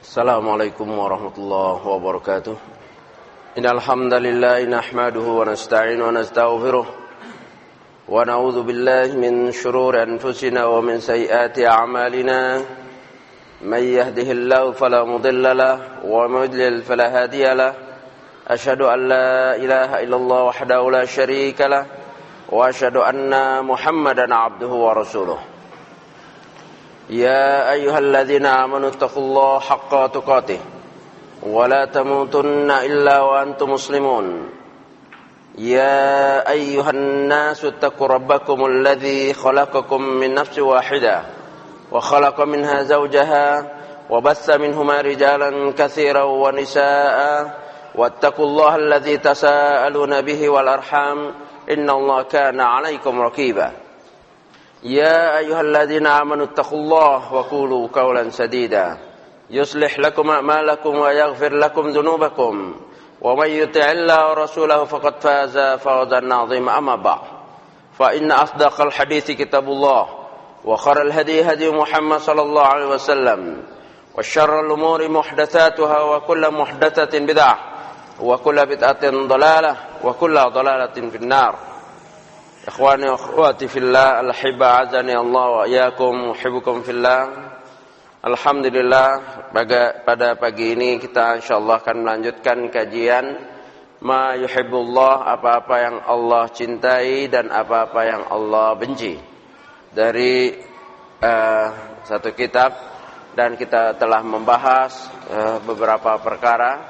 Assalamualaikum warahmatullahi wabarakatuh. Innal hamdalillah nahmaduhu wa nasta'inu wa nastaghfiruh wa na'udzu billahi min shururi anfusina wa min sayyiati a'malina. May yahdihillahu fala mudilla lahu wa may yudlil fala hadiya lahu. Asyhadu an la ilaha illallah wahdahu la syarika lahu wa asyhadu anna Muhammadan 'abduhu wa rasuluh. يا أيها الذين آمنوا اتقوا الله حق تقاته ولا تموتن إلا وأنتم مسلمون يا أيها الناس اتقوا ربكم الذي خلقكم من نفس واحدة وخلق منها زوجها وبث منهما رجالا كثيرا ونساء واتقوا الله الذي تساءلون به والأرحام إن الله كان عليكم رقيبا يا أيها الذين آمنوا اتقوا الله وقولوا قولا سديدا يصلح لكم أعمالكم ويغفر لكم ذنوبكم ومن يطع الله ورسوله فقد فاز فوزا عظيما أما بعد فإن أصدق الحديث كتاب الله وخير الهدي هدي محمد صلى الله عليه وسلم وشر الأمور محدثاتها وكل محدثة بدعة وكل بدعة ضلالة وكل ضلالة في النار. Ikhwani wa akhwati fillah, al-hibba azani Allah wa iyyakum, uhibbukum fillah. Alhamdulillah, pada pagi ini kita insyaallah akan melanjutkan kajian ma yuhibbullah, apa-apa yang Allah cintai dan apa-apa yang Allah benci, dari satu kitab, dan kita telah membahas beberapa perkara.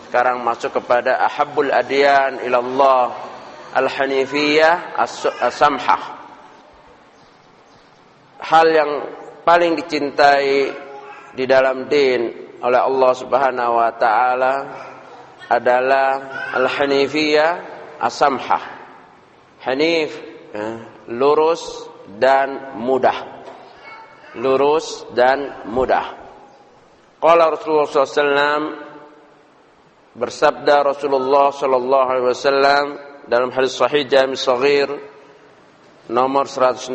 Sekarang masuk kepada ahabbul adyan ilallah Al-Hanifiyah As-Samhah. Hal yang paling dicintai di dalam din oleh Allah Subhanahu wa taala adalah Al-Hanifiyah As-Samhah. Hanif, lurus dan mudah. Lurus dan mudah. Qala Rasulullah SAW, bersabda Rasulullah sallallahu alaihi wasallam dalam hadis sahih Jami' Shaghir nomor 160,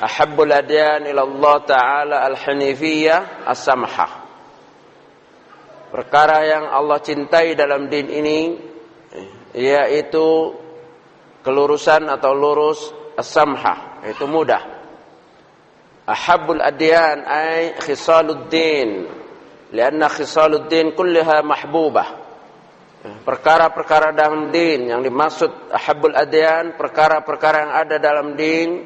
ahabbul adyan ila Allah taala al-hanifiyah as-samhah. Perkara yang Allah cintai dalam din ini yaitu kelurusan atau lurus, as-samhah yaitu mudah. Ahabbul adyan ay khisaluddin, lianna khisaluddin kullaha mahbubah. Perkara-perkara dalam din yang dimaksud ahabbul adyan, perkara-perkara yang ada dalam din,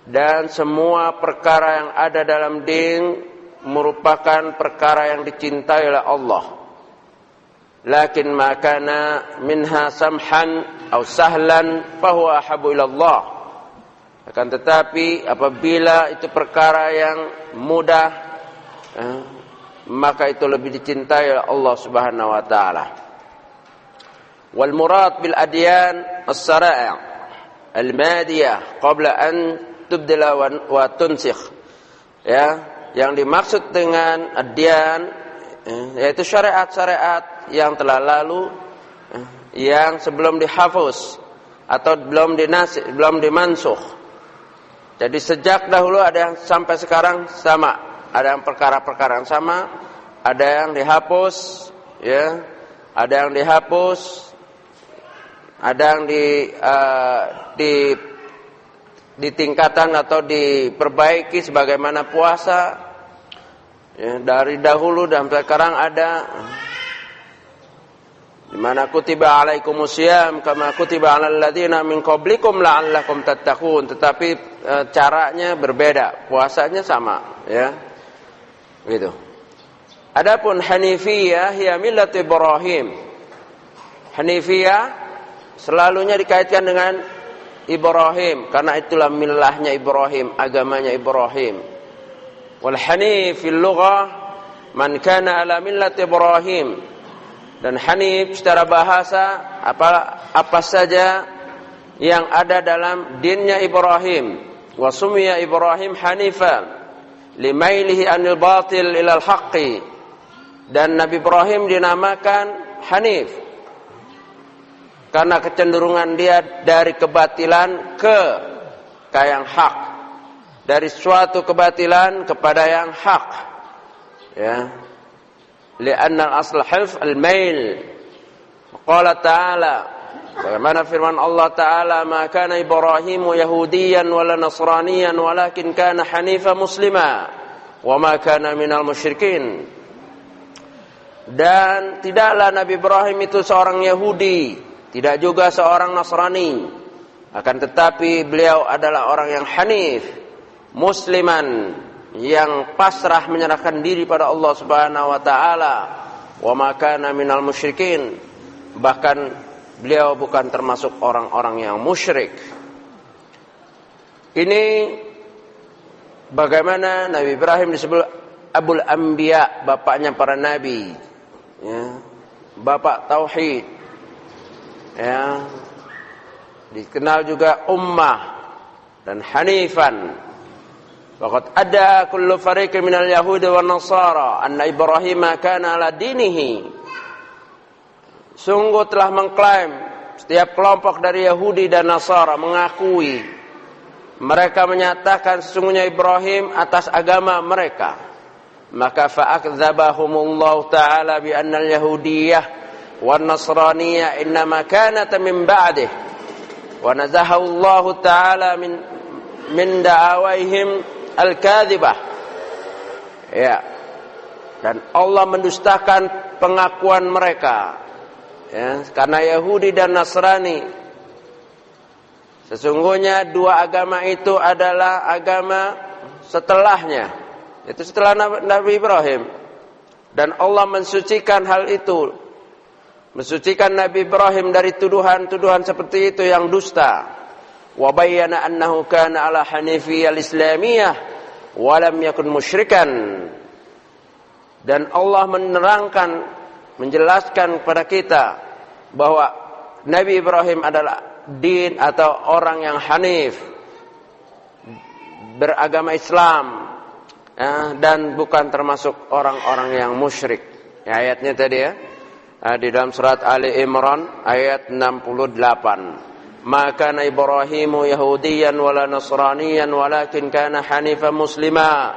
dan semua perkara yang ada dalam din merupakan perkara yang dicintai oleh Allah. Lakin ma kana minha samhan aw sahlan fahuwa ahabbu ila Allah. Akan tetapi apabila itu perkara yang mudah, maka itu lebih dicintai oleh Allah Subhanahu wa taala. Wal murad bil adyan as-sara' al-madiyah qabla an tubdila wa tunsikh. Ya, yang dimaksud dengan adyan yaitu syariat-syariat yang telah lalu, yang sebelum dihafuz atau belum dimansukh. Jadi sejak dahulu ada yang sampai sekarang sama, ada yang perkara-perkara yang sama, ada yang dihapus, ya, ada yang dihapus, ada yang ditingkatan atau diperbaiki sebagaimana puasa, ya, dari dahulu dan sekarang ada, di mana kutiba alaikumusiyam kama kutiba alal ladzina min qablikum la'allakum tattaqun, tetapi caranya berbeda, puasanya sama, ya. Gitu. Adapun Hanifiyah hiya millat Ibrahim. Hanifiyah selalunya dikaitkan dengan Ibrahim, karena itulah millahnya Ibrahim, agamanya Ibrahim. Wal hanif fil lughah man kana ala millat Ibrahim. Dan hanif secara bahasa apa saja yang ada dalam dinnya Ibrahim. Wa sumiya Ibrahim hanifan limailihi anil batil ilal haqqi. Dan Nabi Ibrahim dinamakan hanif karena kecenderungan dia dari kebatilan ke yang hak, dari suatu kebatilan kepada yang hak. Ya. Li'anna al-asl hilf al-mail. Qala ta'ala, bagaimana firman Allah Ta'ala, ma kana Ibrahimu yahudiyan wala nasraniyan walakin kana hanifa muslima wa ma kana minal musyrikin. Dan tidaklah Nabi Ibrahim itu seorang Yahudi, tidak juga seorang Nasrani, akan tetapi beliau adalah orang yang hanif, musliman, yang pasrah menyerahkan diri pada Allah Subhanahu wa taala, wa ma kana minal musyrikin, bahkan beliau bukan termasuk orang-orang yang musyrik. Ini bagaimana Nabi Ibrahim disebut Abul Anbiya, bapaknya para nabi, ya, bapak tauhid, ya, dikenal juga ummah dan hanifan. Waqad ada kullu fariqin minal yahudi wan nasara anna Ibrahim kana ala dinihi. Sungguh telah mengklaim setiap kelompok dari Yahudi dan Nasara mengakui, mereka menyatakan sesungguhnya Ibrahim atas agama mereka. Maka fa'akdzabahumullahu ta'ala bi anna al-yahudiyyah wan nasraniyah innama kanat min ba'dih wa nazahahu Allah ta'ala min da'awaihim al-kadzibah. Ya. Dan Allah mendustakan pengakuan mereka. Ya, karena Yahudi dan Nasrani sesungguhnya dua agama itu adalah agama setelahnya, itu setelah Nabi Ibrahim, dan Allah mensucikan hal itu, mensucikan Nabi Ibrahim dari tuduhan-tuduhan seperti itu yang dusta. Wa bayyana annahu kana ala hanifiyyah al-islamiyah wa lam yakun musyrikan. Dan Allah menerangkan, menjelaskan kepada kita bahwa Nabi Ibrahim adalah din atau orang yang hanif, beragama Islam, ya, dan bukan termasuk orang-orang yang musyrik. Ya, ayatnya tadi ya, di dalam surat Ali Imran ayat 68. Maka Ibrahimu yahudiyan wala nasraniyan walakin kana hanifan muslima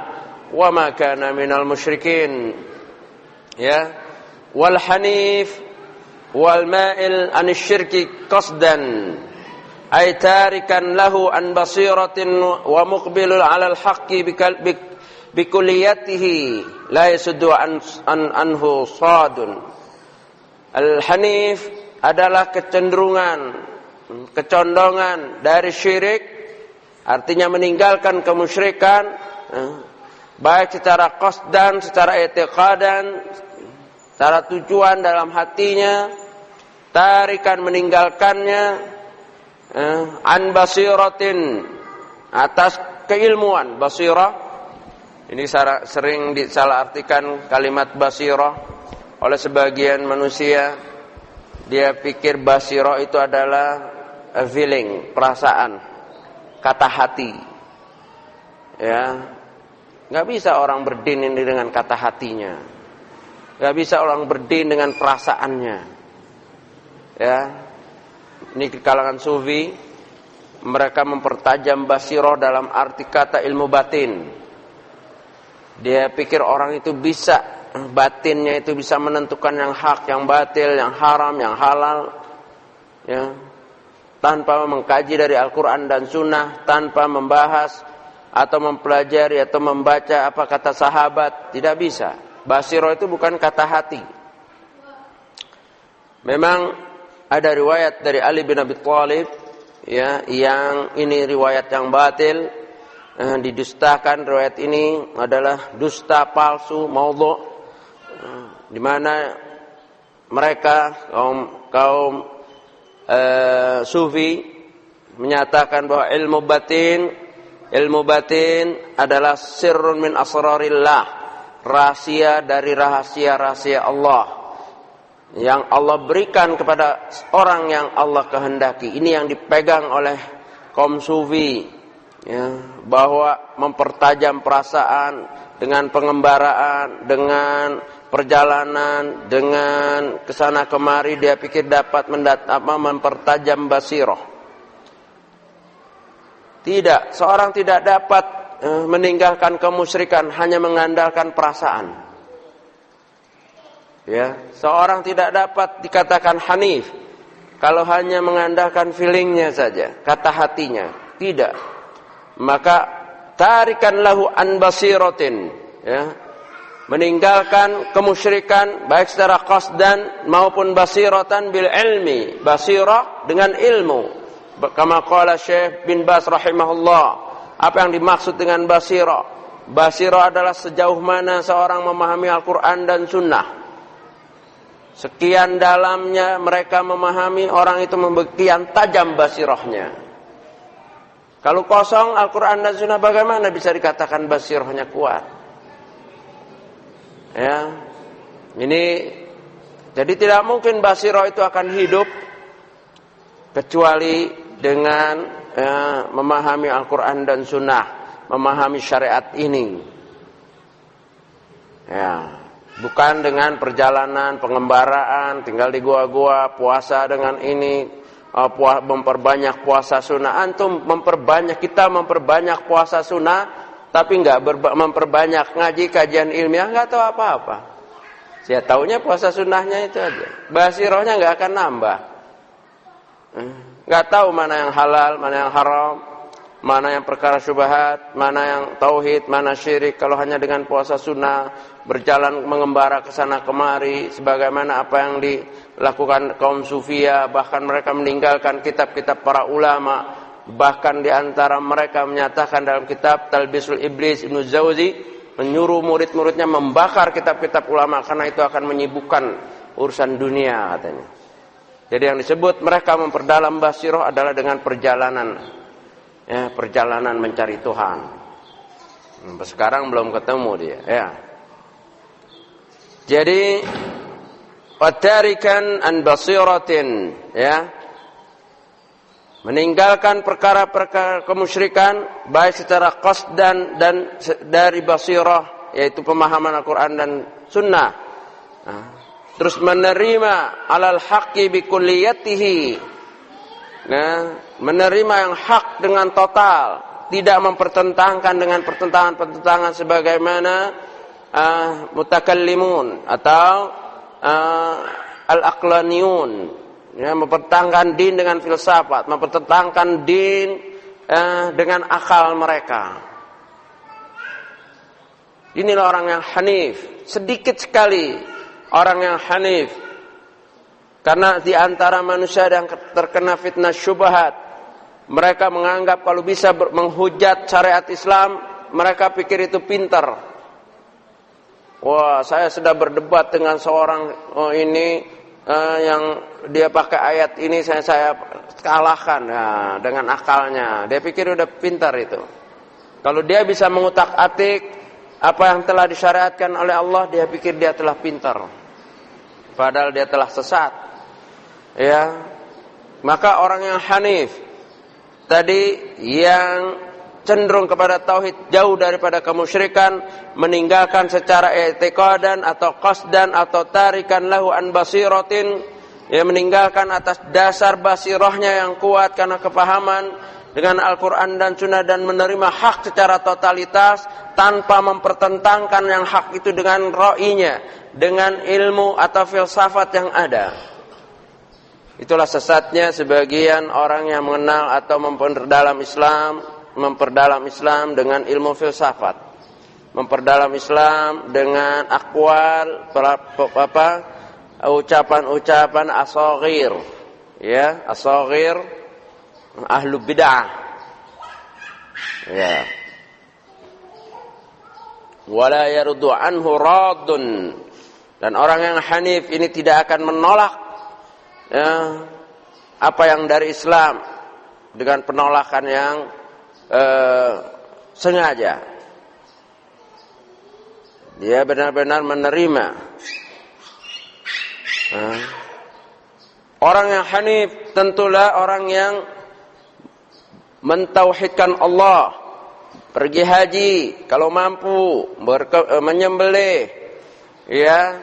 wa ma kana minal musyrikin. Ya. Wal hanif wal ma'il an syirki qasdan ay tarikan lahu an basiratin wa muqbilul 'ala al-haqqi bi kulliyatihi la yasuddu anhu sadun. Al hanif adalah kecenderungan, kecondongan dari syirik, artinya meninggalkan kemusyrikan, baik secara qasdan, secara i'tiqadan, secara tujuan dalam hatinya, tarikan meninggalkannya, an basiratin, atas keilmuan. Basirah ini sering disalahartikan kalimat basirah oleh sebagian manusia. Dia pikir basirah itu adalah feeling, perasaan, kata hati. Ya, nggak bisa orang berdin ini dengan kata hatinya. Gak bisa orang berdin dengan perasaannya. Ya, ini di kalangan sufi, mereka mempertajam basirah dalam arti kata ilmu batin. Dia pikir orang itu bisa, batinnya itu bisa menentukan yang hak, yang batil, yang haram, yang halal, ya, tanpa mengkaji dari Al-Quran dan Sunnah, tanpa membahas atau mempelajari atau membaca apa kata sahabat. Tidak bisa. Basirah itu bukan kata hati. Memang ada riwayat dari Ali bin Abi Thalib, ya, yang ini riwayat yang batil, didustakan. Riwayat ini adalah dusta, palsu, maudhu', di mana mereka kaum sufi menyatakan bahwa ilmu batin adalah sirrun min asrarillah, rahasia dari rahasia-rahasia Allah yang Allah berikan kepada orang yang Allah kehendaki. Ini yang dipegang oleh kaum sufi, ya, bahwa mempertajam perasaan dengan pengembaraan, dengan perjalanan, dengan kesana kemari, dia pikir dapat mempertajam basirah. Tidak, seorang tidak dapat meninggalkan kemusyrikan hanya mengandalkan perasaan. Ya, seorang tidak dapat dikatakan hanif kalau hanya mengandalkan feelingnya saja, kata hatinya. Tidak. Maka tarikan lahu an basiratin, ya. Meninggalkan kemusyrikan baik secara qasdan maupun basiratan bil ilmi, basirah dengan ilmu. Kama qala Syekh bin Baz rahimahullah, apa yang dimaksud dengan basirah? Basirah adalah sejauh mana seorang memahami Al-Qur'an dan Sunnah. Sekian dalamnya mereka memahami, orang itu kian tajam basirahnya. Kalau kosong Al-Quran dan Sunnah, bagaimana bisa dikatakan basirahnya kuat? Ya, ini jadi tidak mungkin basirah itu akan hidup kecuali dengan memahami Al-Quran dan Sunnah, memahami syariat ini. Ya. Bukan dengan perjalanan, pengembaraan, tinggal di gua-gua, puasa dengan ini, memperbanyak puasa sunnah. Antum kita memperbanyak puasa sunnah, tapi enggak memperbanyak ngaji kajian ilmiah, enggak tahu apa-apa. Saya taunya puasa sunnahnya itu aja. Basirahnya enggak akan nambah. Enggak tahu mana yang halal, mana yang haram, mana yang perkara syubhat, mana yang tauhid, mana syirik. Kalau hanya dengan puasa sunnah, berjalan mengembara ke sana kemari, sebagaimana apa yang dilakukan kaum sufia, bahkan mereka meninggalkan kitab-kitab para ulama, bahkan di antara mereka menyatakan dalam kitab Talbisul Iblis Ibnu Jauzi, menyuruh murid-muridnya membakar kitab-kitab ulama karena itu akan menyibukkan urusan dunia katanya. Jadi yang disebut mereka memperdalam basirah adalah dengan perjalanan, ya, perjalanan mencari Tuhan. Sampai sekarang belum ketemu dia, ya. Jadi watarikan an basiratin, ya, meninggalkan perkara-perkara kemusyrikan baik secara qasdan dan dari basirah, yaitu pemahaman Al-Quran dan Sunnah. Terus menerima alal haqqi bi kulliyatihi, nah, menerima yang hak dengan total, tidak mempertentangkan dengan pertentangan-pertentangan sebagaimana mutakallimun atau al-aqlaniyun, ya, mempertentangkan din dengan filsafat, mempertentangkan din dengan akal mereka. Inilah orang yang hanif. Sedikit sekali orang yang hanif, karena di antara manusia yang terkena fitnah syubhat, mereka menganggap kalau bisa menghujat syariat Islam, mereka pikir itu pintar. Wah, saya sudah berdebat dengan seorang yang dia pakai ayat ini, saya kalahkan, ya, dengan akalnya. Dia pikir udah pintar itu. Kalau dia bisa mengutak-atik apa yang telah disyariatkan oleh Allah, dia pikir dia telah pintar. Padahal dia telah sesat. Ya. Maka orang yang hanif tadi, yang cenderung kepada tauhid, jauh daripada kemusyrikan, meninggalkan secara i'tiqadan atau qasdan atau tarikan lahu an basiratin, ya, meninggalkan atas dasar basirahnya yang kuat karena kepahaman dengan Al-Quran dan Sunnah, dan menerima hak secara totalitas tanpa mempertentangkan yang hak itu dengan ra'inya, dengan ilmu atau filsafat yang ada. Itulah sesatnya sebagian orang yang mengenal atau memperdalam Islam dengan ilmu filsafat, memperdalam Islam dengan akwal, ucapan-ucapan asaghir, ya, asaghir ahlu bid'ah, ya, wala yaruddu anhu raddun, dan orang yang hanif ini tidak akan menolak, ya, apa yang dari Islam dengan penolakan yang sengaja. Dia benar-benar menerima. Orang yang hanif tentulah orang yang mentauhidkan Allah, pergi haji kalau mampu, menyembelih, ya,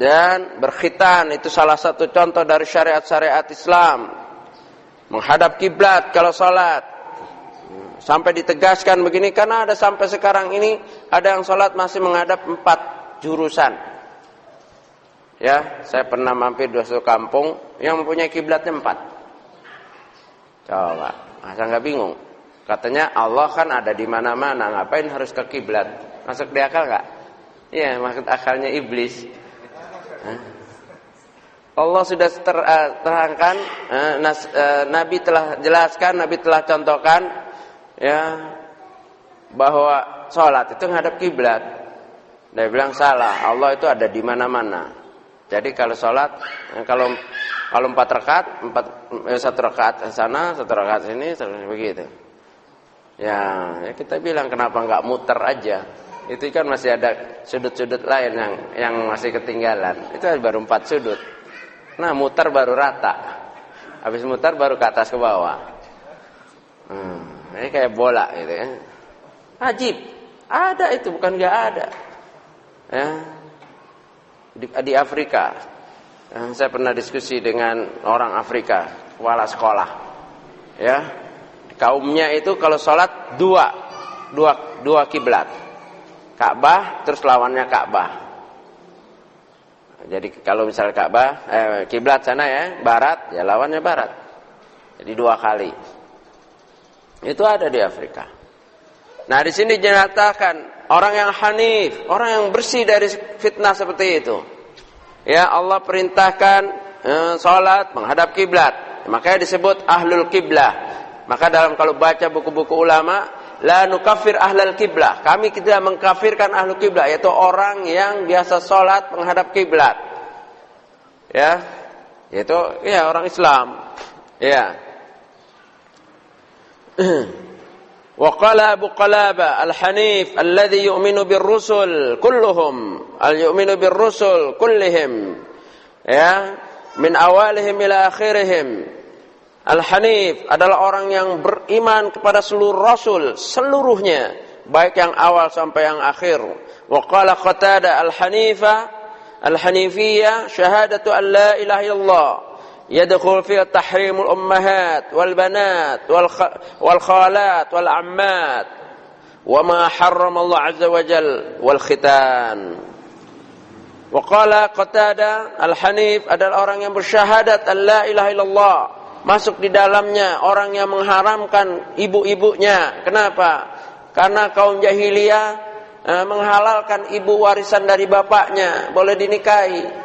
dan berkhitan. Itu salah satu contoh dari syariat-syariat Islam. Menghadap kiblat kalau salat. Sampai ditegaskan begini, karena ada sampai sekarang ini ada yang sholat masih menghadap 4 jurusan. Ya, saya pernah mampir di suatu kampung yang mempunyai kiblatnya 4. Coba, masa nggak bingung? Katanya Allah kan ada di mana-mana, ngapain harus ke kiblat? Masuk di akal nggak? Iya, maksud akalnya iblis. Allah sudah terangkan, Nabi telah jelaskan, Nabi telah contohkan, ya, bahwa sholat itu menghadap kiblat. Dia bilang salah, Allah itu ada di mana-mana. Jadi kalau sholat, kalau 4 rakaat, 1 rakaat sana, 1 rakaat sini, begitu. Ya kita bilang kenapa nggak muter aja? Itu kan masih ada sudut-sudut lain yang masih ketinggalan. Itu baru 4 sudut. Nah muter baru rata. Habis muter baru ke atas ke bawah. Ini kayak bola gitu ya. Ajib, ada itu, bukan nggak ada. Ya. Di Afrika, saya pernah diskusi dengan orang Afrika, kepala sekolah. Ya, kaumnya itu kalau sholat dua kiblat, Ka'bah terus lawannya Ka'bah. Jadi kalau misalnya Ka'bah, kiblat sana ya, barat, ya lawannya barat. Jadi 2 kali. Itu ada di Afrika. Nah di sini dinyatakan orang yang hanif, orang yang bersih dari fitnah seperti itu. Ya Allah perintahkan sholat menghadap kiblat, makanya disebut ahlul kiblah. Maka dalam kalau baca buku-buku ulama, la nukafir ahlul kiblah, kami tidak mengkafirkan ahlul kiblah, yaitu orang yang biasa sholat menghadap kiblat. Ya, yaitu ya orang Islam. Ya. Waqala Abu Qalaba al-Hanif alladhi yu'minu bir-rusul kulluhum al-yu'minu bir-rusul kullihim, ya, min awalihim ila akhirihim. Al-Hanif adalah orang yang beriman kepada seluruh rasul seluruhnya, baik yang awal sampai yang akhir. Waqala Qatada al-Hanifiyya syahadatu an la ilaha illallah yadkhul fiha tahrimul ummahat wal banat wal khalat wal ammat wa ma harrama Allah azza wa jal wal khitan. Wa qala Qatada al-Hanif adalah orang yang bersyahadat la ilaha illallah, masuk di dalamnya orang yang mengharamkan ibu-ibunya. Kenapa? Karena kaum jahiliyah menghalalkan ibu warisan dari bapaknya, boleh dinikahi.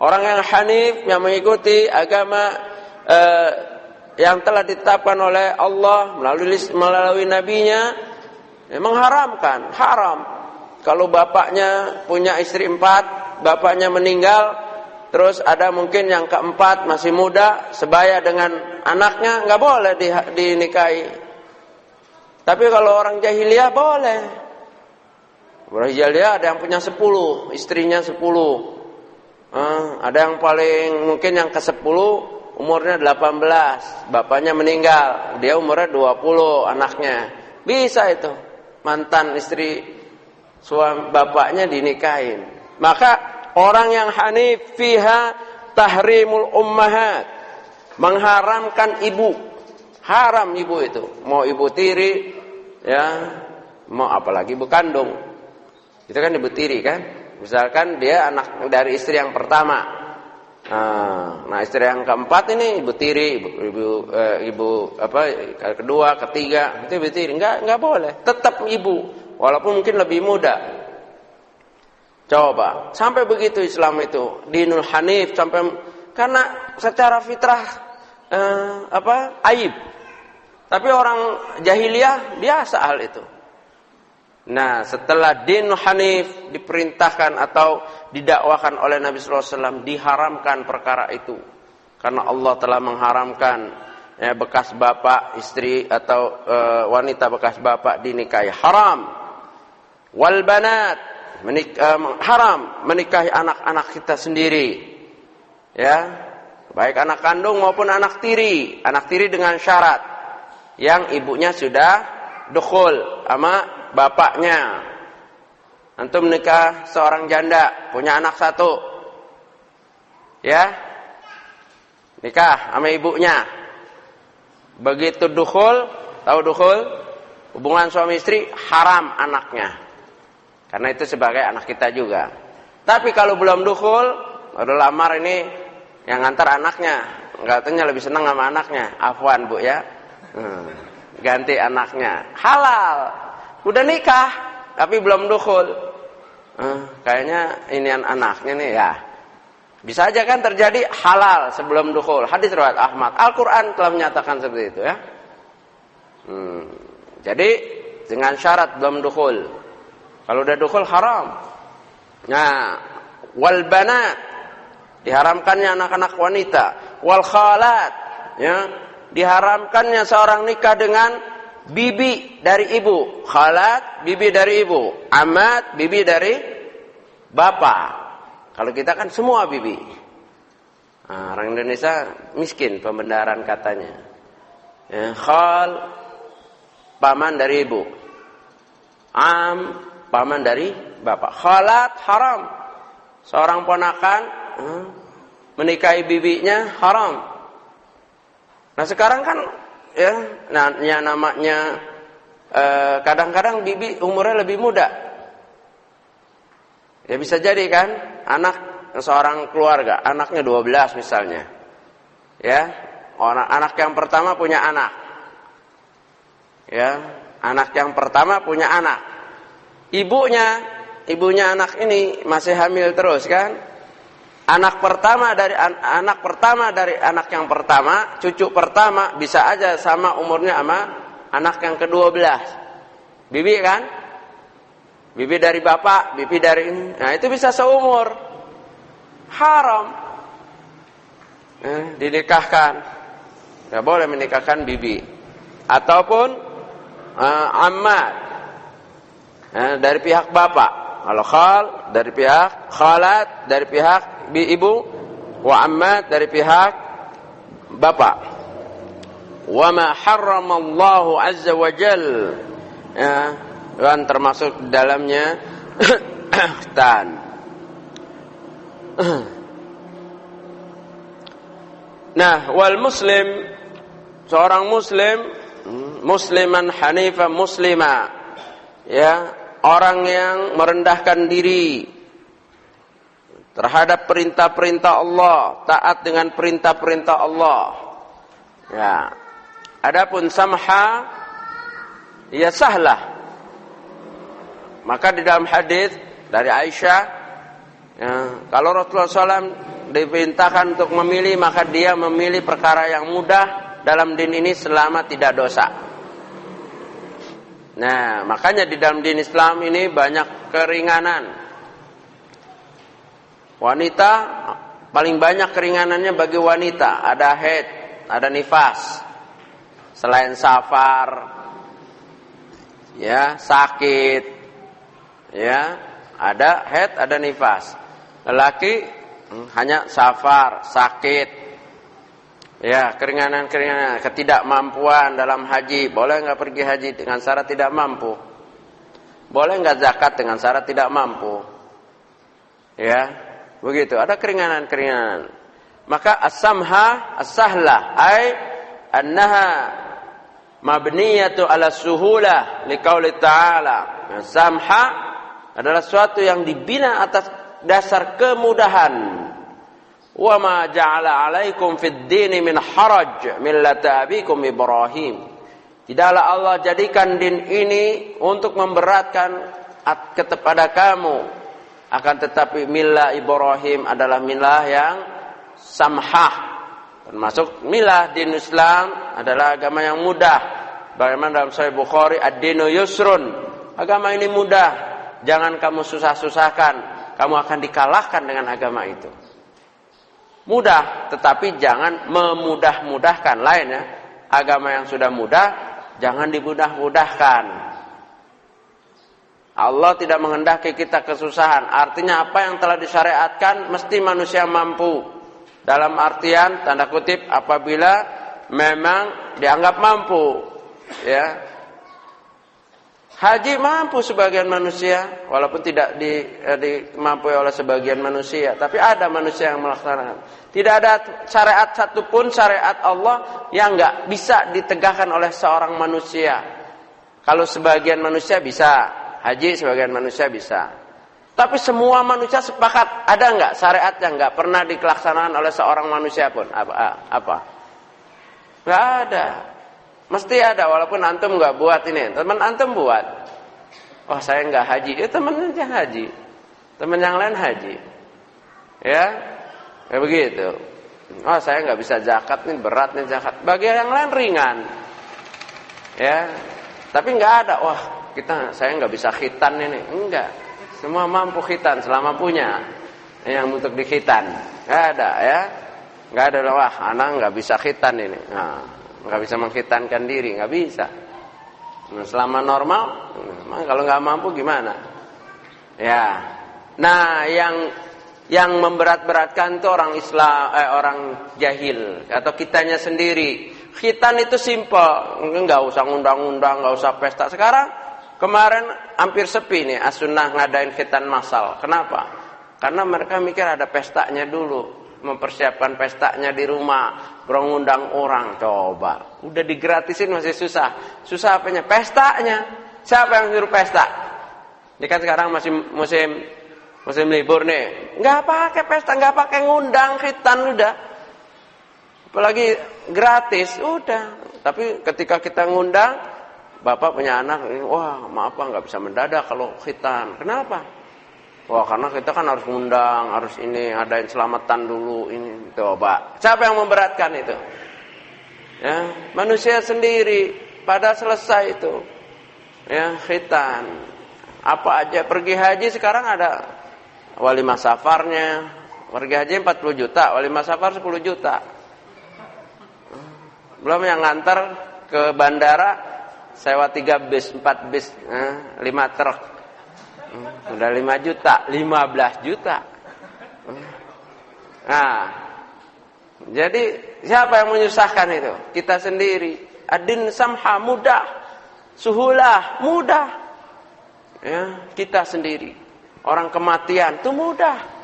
Orang yang hanif, yang mengikuti agama yang telah ditetapkan oleh Allah melalui nabinya, mengharamkan, haram. Kalau bapaknya punya istri 4, bapaknya meninggal, terus ada mungkin yang keempat masih muda, sebaya dengan anaknya, nggak boleh dinikahi. Tapi kalau orang jahiliyah boleh. Orang jahiliyah ada yang punya 10, istrinya 10. Ada yang paling mungkin yang ke-10 umurnya 18, bapaknya meninggal, dia umurnya 20, anaknya. Bisa itu. Mantan istri suami bapaknya dinikahin. Maka orang yang hanif fiha tahrimul ummahat, mengharamkan ibu. Haram ibu itu. Mau ibu tiri, ya, mau apalagi ibu kandung. Itu kan ibu tiri kan? Misalkan dia anak dari istri yang pertama, nah istri yang keempat ini ibu tiri, ibu kedua, ketiga, itu ibu tiri, nggak boleh, tetap ibu, walaupun mungkin lebih muda. Coba, sampai begitu Islam itu, dinul hanif, sampai karena secara fitrah aib, tapi orang jahiliyah biasa hal itu. Nah, setelah din hanif diperintahkan atau didakwakan oleh Nabi SAW, diharamkan perkara itu. Karena Allah telah mengharamkan bekas bapak, istri atau wanita bekas bapak dinikahi. Haram. Wal banat, haram menikahi anak-anak kita sendiri. Ya, baik anak kandung maupun anak tiri. Anak tiri dengan syarat yang ibunya sudah dukhul sama bapaknya. Antum nikah seorang janda, punya anak 1, ya, nikah sama ibunya. Begitu dukhul, tahu dukhul, hubungan suami istri, haram anaknya. Karena itu sebagai anak kita juga. Tapi kalau belum dukhul, baru lamar ini yang ngantar anaknya. Katanya lebih senang sama anaknya. Afwan Bu ya. Ganti anaknya. Halal. Udah nikah, tapi belum dukhul. Kayaknya ini anaknya nih ya. Bisa aja kan terjadi halal sebelum dukhul. Hadis riwayat Ahmad. Al-Quran telah menyatakan seperti itu ya. Jadi dengan syarat belum dukhul. Kalau udah dukhul haram. Nah, wal banat, diharamkannya anak-anak wanita. Wal khalat, ya, diharamkannya seorang nikah dengan bibi dari ibu. Khalat, bibi dari ibu. Amat, bibi dari bapak. Kalau kita kan semua bibi. Nah, orang Indonesia miskin pembenaran katanya. Ya, khal, paman dari ibu. Am, paman dari bapak. Khalat haram. Seorang ponakan menikahi bibinya haram. Nah sekarang kan ya, namanya kadang-kadang bibi umurnya lebih muda. Ya bisa jadi kan anak seorang keluarga, anaknya 12 misalnya. Ya, anak yang pertama punya anak. Ya, anak yang pertama punya anak. Ibunya anak ini masih hamil terus kan? Anak pertama dari anak yang pertama, cucu pertama bisa aja sama umurnya sama anak yang ke-12. Bibi kan? Bibi dari bapak, bibi dari ini. Nah, itu bisa seumur. Haram. Dinikahkan. Enggak boleh menikahkan bibi. Ataupun ammat. Dari pihak bapak. Kalau khal dari pihak khalat dari pihak ibu, wa ammat dari pihak bapak. Wa ma harramallahu azza wa jal, ya, dan termasuk dalamnya tan. Nah, wal muslim, seorang muslim, musliman hanifan muslima, ya, orang yang merendahkan diri terhadap perintah-perintah Allah, taat dengan perintah-perintah Allah. Ya. Adapun samha, ya sahlah. Maka di dalam hadis dari Aisyah, ya, kalau Rasulullah SAW diperintahkan untuk memilih, maka dia memilih perkara yang mudah dalam din ini selama tidak dosa. Nah, makanya di dalam din Islam ini banyak keringanan. Wanita paling banyak keringanannya bagi wanita. Ada haid, ada nifas. Selain safar, ya, sakit, ya, ada haid, ada nifas. Lelaki hanya safar, sakit. Ya, keringanan-keringanan, ketidakmampuan dalam haji. Boleh enggak pergi haji dengan syarat tidak mampu? Boleh enggak zakat dengan syarat tidak mampu? Ya, begitu. Ada keringanan-keringanan. Maka as-samha, as-sahlah, ay annaha mabniyatu ala suhulah liqauli ta'ala. Samha adalah sesuatu yang dibina atas dasar kemudahan. Wa ma ja'ala 'alaikum fid dini min haraj millata abikum Ibrahim. Tidaklah Allah jadikan din ini untuk memberatkan kepada kamu, akan tetapi milah Ibrahim adalah milah yang samhah. Termasuk milah din Islam adalah agama yang mudah. Bagaimana dalam Sahih Bukhari, ad-dinu yusrun. Agama ini mudah, jangan kamu susah-susahkan, kamu akan dikalahkan dengan agama itu. Mudah, tetapi jangan memudah-mudahkan. Lainnya, agama yang sudah mudah jangan dimudah-mudahkan. Allah tidak menghendaki kita kesusahan. Artinya apa yang telah disyariatkan mesti manusia mampu. Dalam artian tanda kutip apabila memang dianggap mampu, ya. Haji mampu sebagian manusia, walaupun tidak dimampu oleh sebagian manusia, tapi ada manusia yang melaksanakan. Tidak ada syariat satupun syariat Allah yang enggak bisa ditegakkan oleh seorang manusia. Kalau sebagian manusia bisa, haji sebagian manusia bisa. Tapi semua manusia sepakat, ada nggak syariat yang nggak pernah dilaksanakan oleh seorang manusia pun? Apa? Nggak ada. Mesti ada, walaupun antum nggak buat ini. Teman antum buat. Oh saya nggak haji, ya temennya aja haji. Teman yang lain haji. Ya, kayak begitu. Oh saya nggak bisa zakat nih, berat nih zakat. Bagi yang lain ringan. Ya, tapi nggak ada. Wah saya nggak bisa khitan ini. Enggak. Semua mampu khitan selama punya yang untuk dikhitan. Nggak ada ya. Nggak ada, wah anak nggak bisa khitan ini. Nah, nggak bisa mengkhitankan diri, nggak bisa. Nah, selama normal, kalau nggak mampu gimana? Ya. Nah, yang memberat-beratkan itu orang Islam, orang jahil atau kitanya sendiri. Khitan itu simpel, nggak usah ngundang-undang, nggak usah pesta. Sekarang kemarin hampir sepi nih as-sunnah ngadain khitan massal. Kenapa? Karena mereka mikir ada pestanya dulu, mempersiapkan pestanya di rumah, ngundang orang. Coba, udah digratisin masih susah. Susah apanya? Pestanya. Siapa yang nyuruh pesta? Ini kan sekarang masih musim libur nih. Nggak pakai pesta, nggak pakai ngundang khitan udah. Apalagi gratis, udah. Tapi ketika kita ngundang, bapak punya anak, wah maaf pak nggak bisa mendadak kalau khitan. Kenapa? Wah karena kita kan harus ngundang, harus ini, adain selamatan dulu ini. Coba, siapa yang memberatkan itu? Ya, manusia sendiri. Pada selesai itu, ya khitan. Apa aja pergi haji sekarang ada walimah safarnya. Pergi haji 40 juta, walimah safar 10 juta. Belum yang nganter ke bandara sewa 3 bis, 4 bis, 5 truk. Udah 5 juta, 15 juta. Nah, jadi siapa yang menyusahkan itu? Kita sendiri. Adin samha mudah, suhulah mudah. Ya, kita sendiri. Orang kematian itu mudah.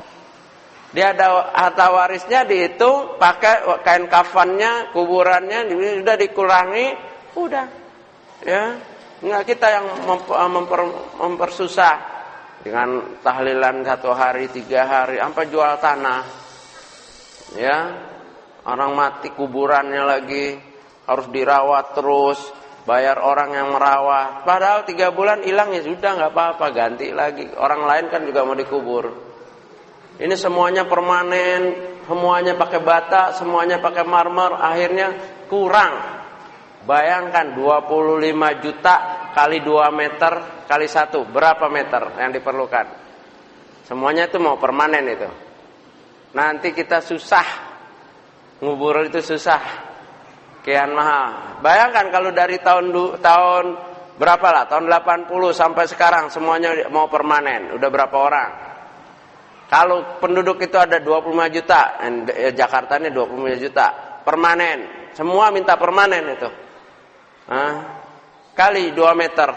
Dia ada harta warisnya dihitung, pakai kain kafannya, kuburannya sudah dikurangi, udah. Ya, enggak kita yang mempersusah dengan tahlilan 1 hari, 3 hari, sampai jual tanah. Ya, orang mati kuburannya lagi harus dirawat terus, bayar orang yang merawat. Padahal 3 bulan hilang ya sudah nggak apa-apa, ganti lagi. Orang lain kan juga mau dikubur. Ini semuanya permanen, semuanya pakai bata, semuanya pakai marmer, akhirnya kurang. Bayangkan 25 juta kali 2 meter kali 1, berapa meter yang diperlukan? Semuanya itu mau permanen itu. Nanti kita susah, ngubur itu susah, kian mahal. Bayangkan kalau dari tahun berapa lah, tahun 80 sampai sekarang semuanya mau permanen, udah berapa orang? Kalau penduduk itu ada 25 juta, Jakarta ini 25 juta, permanen. Semua minta permanen itu. Kali 2 meter.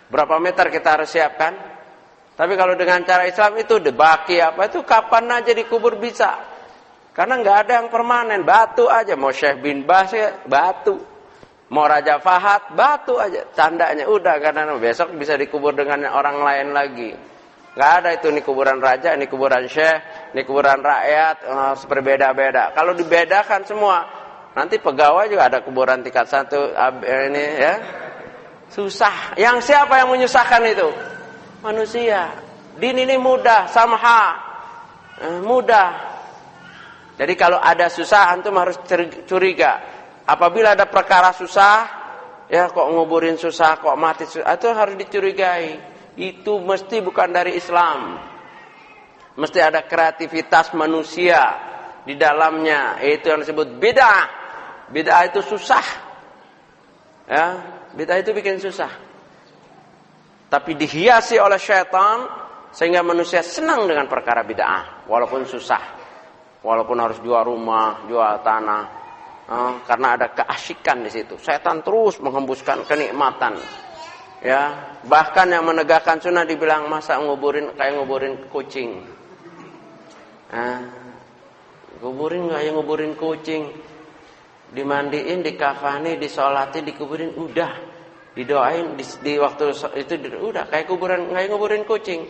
Berapa meter kita harus siapkan? Tapi kalau dengan cara Islam itu debaki apa itu kapan aja dikubur bisa. Karena nggak ada yang permanen, batu aja. Mau Syekh bin Baz ya, batu. Mau Raja Fahad, batu aja. Tandanya udah, karena besok bisa dikubur dengan orang lain lagi. Nggak ada itu, ini kuburan raja, ini kuburan syekh, ini kuburan rakyat, harus berbeda-beda. Kalau dibedakan semua, nanti pegawai juga ada kuburan tingkat 1, ini ya. Susah. Yang siapa yang menyusahkan itu? Manusia. Din ini mudah, samha. Mudah. Jadi kalau ada susah, antum harus curiga. Apabila ada perkara susah, ya kok nguburin susah, kok mati susah, itu harus dicurigai. Itu mesti bukan dari Islam. Mesti ada kreativitas manusia di dalamnya. Itu yang disebut bid'ah. Bid'ah itu susah. Ya, bid'ah itu bikin susah. Tapi dihiasi oleh syaitan sehingga manusia senang dengan perkara bid'ah, walaupun susah. Walaupun harus jual rumah, jual tanah. Karena ada keasyikan di situ. Syaitan terus menghembuskan kenikmatan. Ya, bahkan yang menegakkan sunnah dibilang masa nguburin kayak nguburin kucing. Nguburin kayak nguburin kucing. Dimandiin, dikafani, disolati, dikuburin, udah. Didoain di waktu itu udah kayak nguburin kucing.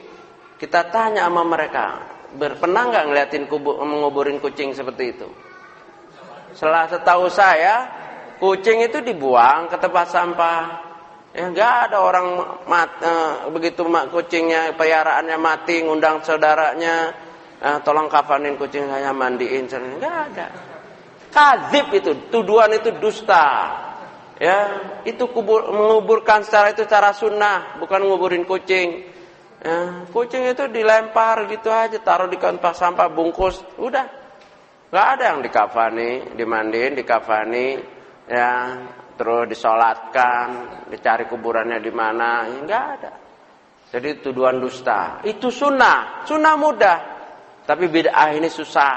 Kita tanya sama mereka, pernah nggak ngeliatin menguburin kucing seperti itu? Setahu saya, kucing itu dibuang ke tempat sampah. Ya nggak ada orang begitu kucingnya peliharaannya mati ngundang saudaranya, tolong kafanin kucing saya, mandiin, nggak ada. Kadzib itu, tuduhan itu dusta. Ya, itu menguburkan secara sunnah, bukan nguburin kucing. Ya, kucing itu dilempar gitu aja, taruh di tempat sampah, bungkus, udah. Nggak ada yang dikafani, dimandiin, dikafani, ya, terus disolatkan, dicari kuburannya di mana, ya, nggak ada. Jadi tuduhan dusta. Itu sunnah mudah, tapi bid'ah ini susah.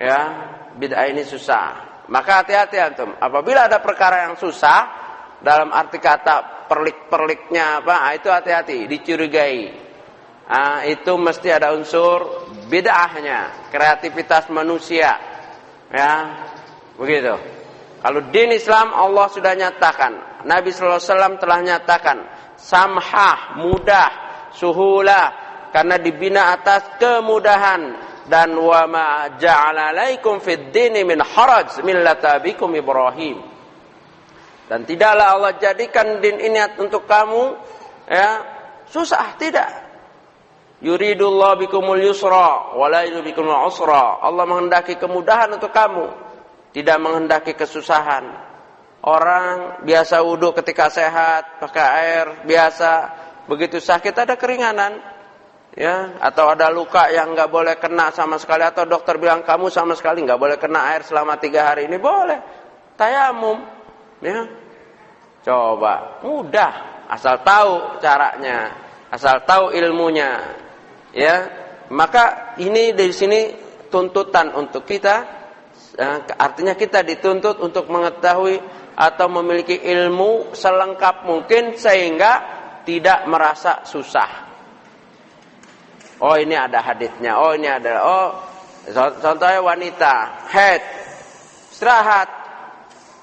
Ya, bid'ah ini susah. Maka hati-hati antum. Apabila ada perkara yang susah, dalam arti kata perlik-perliknya apa, itu hati-hati, dicurigai. Itu mesti ada unsur bid'ahnya, kreativitas manusia. Ya, begitu. Kalau din Islam Allah sudah nyatakan, Nabi sallallahu alaihi wasallam telah nyatakan, samhah, mudah, suhulah, karena dibina atas kemudahan. Dan wa ma ja'ala alaikum fid dini min haraj millata abikum Ibrahim. Dan tidaklah Allah jadikan din ini untuk kamu ya susah, tidak. Yuridullahu bikumul yusra wa la yuridu bikumul usra. Allah menghendaki kemudahan untuk kamu, tidak menghendaki kesusahan. Orang biasa wudu ketika sehat, pakai air biasa, begitu sakit ada keringanan. Ya, atau ada luka yang nggak boleh kena sama sekali, atau dokter bilang kamu sama sekali nggak boleh kena air selama 3 hari, ini boleh tayamum, ya, coba mudah, asal tahu caranya, asal tahu ilmunya, ya. Maka ini dari sini tuntutan untuk kita, artinya kita dituntut untuk mengetahui atau memiliki ilmu selengkap mungkin sehingga tidak merasa susah. Oh ini ada haditsnya, oh ini ada, contohnya wanita haid, istirahat,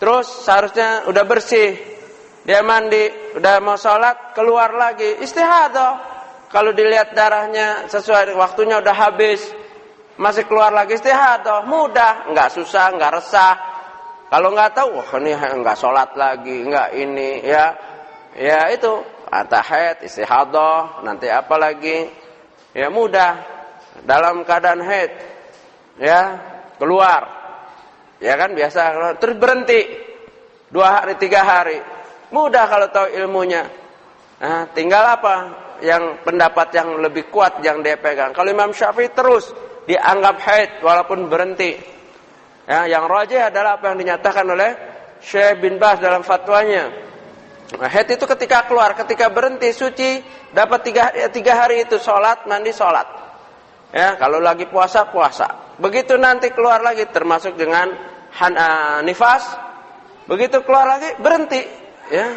terus seharusnya udah bersih, dia mandi, udah mau sholat, keluar lagi, istihadah. Kalau dilihat darahnya sesuai waktunya udah habis, masih keluar lagi, istihadah, mudah, nggak susah, nggak resah. Kalau nggak tahu, wah ini nggak sholat lagi, nggak ini, ya itu, antara haid, istihadah, nanti apa lagi? Ya mudah, dalam keadaan haid, ya keluar, ya kan biasa keluar, terus berhenti 2 hari 3 hari, mudah kalau tahu ilmunya. Nah, tinggal apa yang pendapat yang lebih kuat yang dia pegang. Kalau Imam Syafi'i terus dianggap haid walaupun berhenti. Ya, yang rajih adalah apa yang dinyatakan oleh Syekh bin Baz dalam fatwanya. Nah, haid itu ketika keluar, ketika berhenti suci, dapat 3 hari itu sholat, mandi sholat. Ya, kalau lagi puasa, puasa. Begitu nanti keluar lagi, termasuk dengan nifas. Begitu keluar lagi, berhenti. Ya,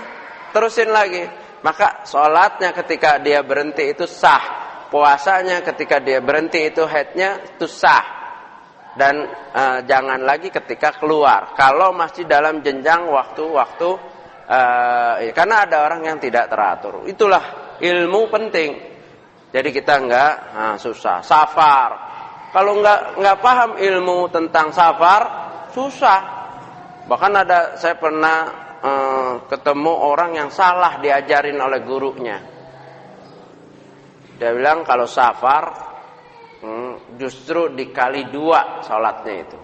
terusin lagi. Maka sholatnya ketika dia berhenti itu sah. Puasanya ketika dia berhenti itu haidnya itu sah. Dan jangan lagi ketika keluar. Kalau masih dalam jenjang waktu-waktu. Karena ada orang yang tidak teratur. Itulah ilmu penting. Jadi kita enggak susah. Safar. Kalau enggak paham ilmu tentang safar, susah. Bahkan saya pernah ketemu orang yang salah diajarin oleh gurunya. Dia bilang kalau safar justru dikali 2 sholatnya itu.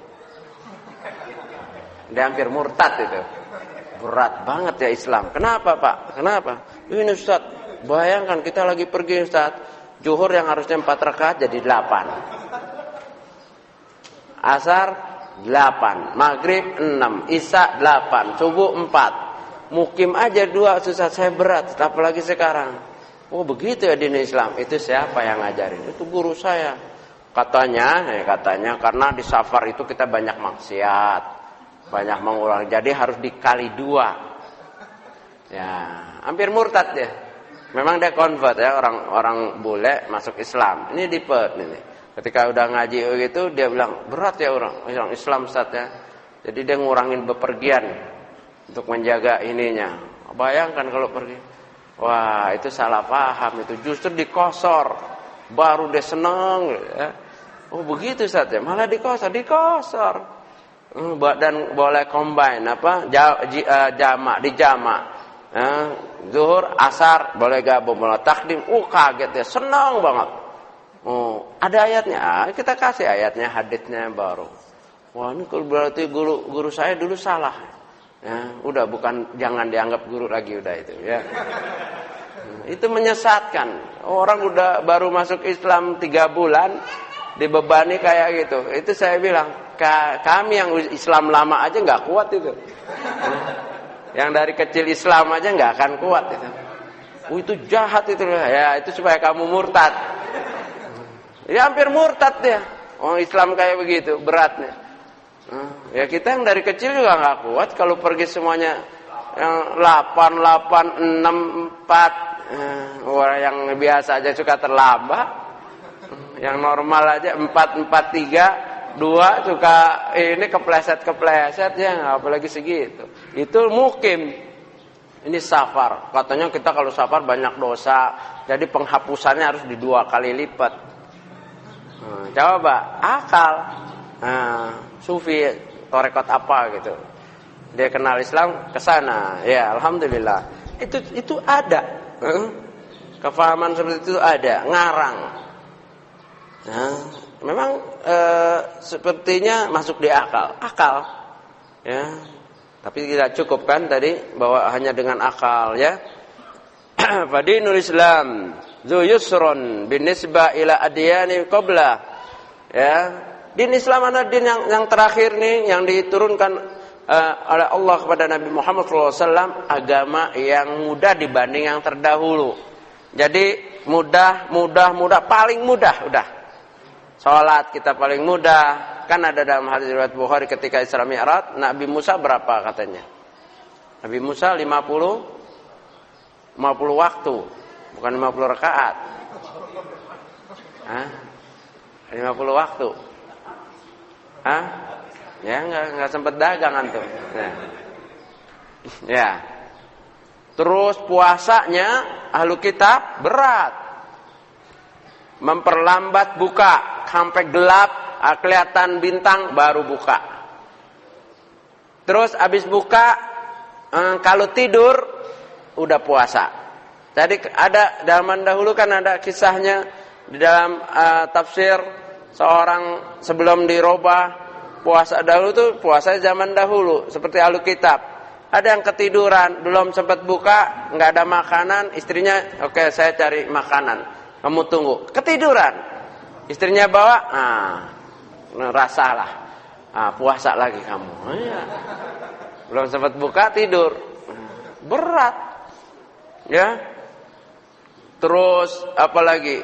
Dia hampir murtad itu. Berat banget ya Islam. Kenapa Pak? Kenapa? Ini Ustaz, bayangkan kita lagi pergi Ustaz, zuhur yang harusnya 4 rakaat jadi 8. Asar 8, maghrib 6, isya 8, subuh 4. Mukim aja 2 Ustaz, saya berat, apalagi sekarang. Oh begitu ya dini Islam. Itu siapa yang ngajarin? Itu guru saya. Katanya karena di safar itu kita banyak maksiat, banyak mengulang, jadi harus dikali 2. Ya, hampir murtad dia. Memang dia convert ya, orang bule masuk Islam. Ini dipet ini. Ketika udah ngaji gitu dia bilang, berat ya orang Islam Ustaz ya. Jadi dia ngurangin bepergian untuk menjaga ininya. Bayangkan kalau pergi. Wah, itu salah paham itu. Justru dikosor. baru dia senang ya. Oh begitu Ustaz ya, malah dikosor. Dan boleh combine jamak dijamak. Zuhur, asar boleh gabung, boleh takdim. Kaget ya, senang banget. Ada ayatnya. Kita kasih ayatnya, haditsnya baru. Wah, ini berarti guru saya dulu salah. Ya, udah jangan dianggap guru lagi udah itu ya. Itu menyesatkan. Orang udah baru masuk Islam 3 bulan dibebani kayak gitu. Itu saya bilang, kami yang Islam lama aja nggak kuat itu. Yang dari kecil Islam aja nggak akan kuat itu. Itu jahat itu. Ya itu supaya kamu murtad. Ya hampir murtad dia. Islam kayak begitu beratnya. Ya kita yang dari kecil juga nggak kuat. Kalau pergi semuanya yang 8, 8, 6, 4. Orang yang biasa aja suka terlambat. Yang normal aja 4, 4, 3, 2 suka ini kepleset ya, apalagi segitu. Itu mukim. Ini safar. Katanya kita kalau safar banyak dosa, jadi penghapusannya harus 2 kali lipat. Coba akal. Sufi tarekat apa gitu. Dia kenal Islam ke sana. Ya, alhamdulillah. Itu ada. Kefahaman seperti itu ada, ngarang. Memang sepertinya masuk di akal ya, tapi tidak cukup kan tadi bahwa hanya dengan akal ya. Fadinul Islam zu yusrun binisbah ila adyani qabla ya. Din Islam adalah din yang terakhir nih, yang diturunkan oleh Allah kepada Nabi Muhammad SAW, agama yang mudah dibanding yang terdahulu. Jadi mudah, paling mudah udah. Salat kita paling mudah. Kan ada dalam hadis riwayat Bukhari ketika Isra Mi'raj, Nabi Musa berapa katanya? Nabi Musa 50 waktu, bukan 50 rakaat. 50 waktu. Ya enggak sempat dagang antum. Ya. Terus puasanya ahlu kitab berat. Memperlambat buka sampai gelap, kelihatan bintang baru buka. Terus habis buka kalau tidur udah puasa. Jadi ada zaman dahulu kan ada kisahnya di dalam tafsir seorang sebelum dirubah puasa dahulu tuh puasa zaman dahulu seperti ahlu kitab. Ada yang ketiduran, belum sempat buka, nggak ada makanan, istrinya, oke, saya cari makanan. Kamu tunggu, ketiduran, istrinya bawa, rasalah, puasa lagi kamu. Belum sempat buka tidur, berat, ya. Terus apa lagi?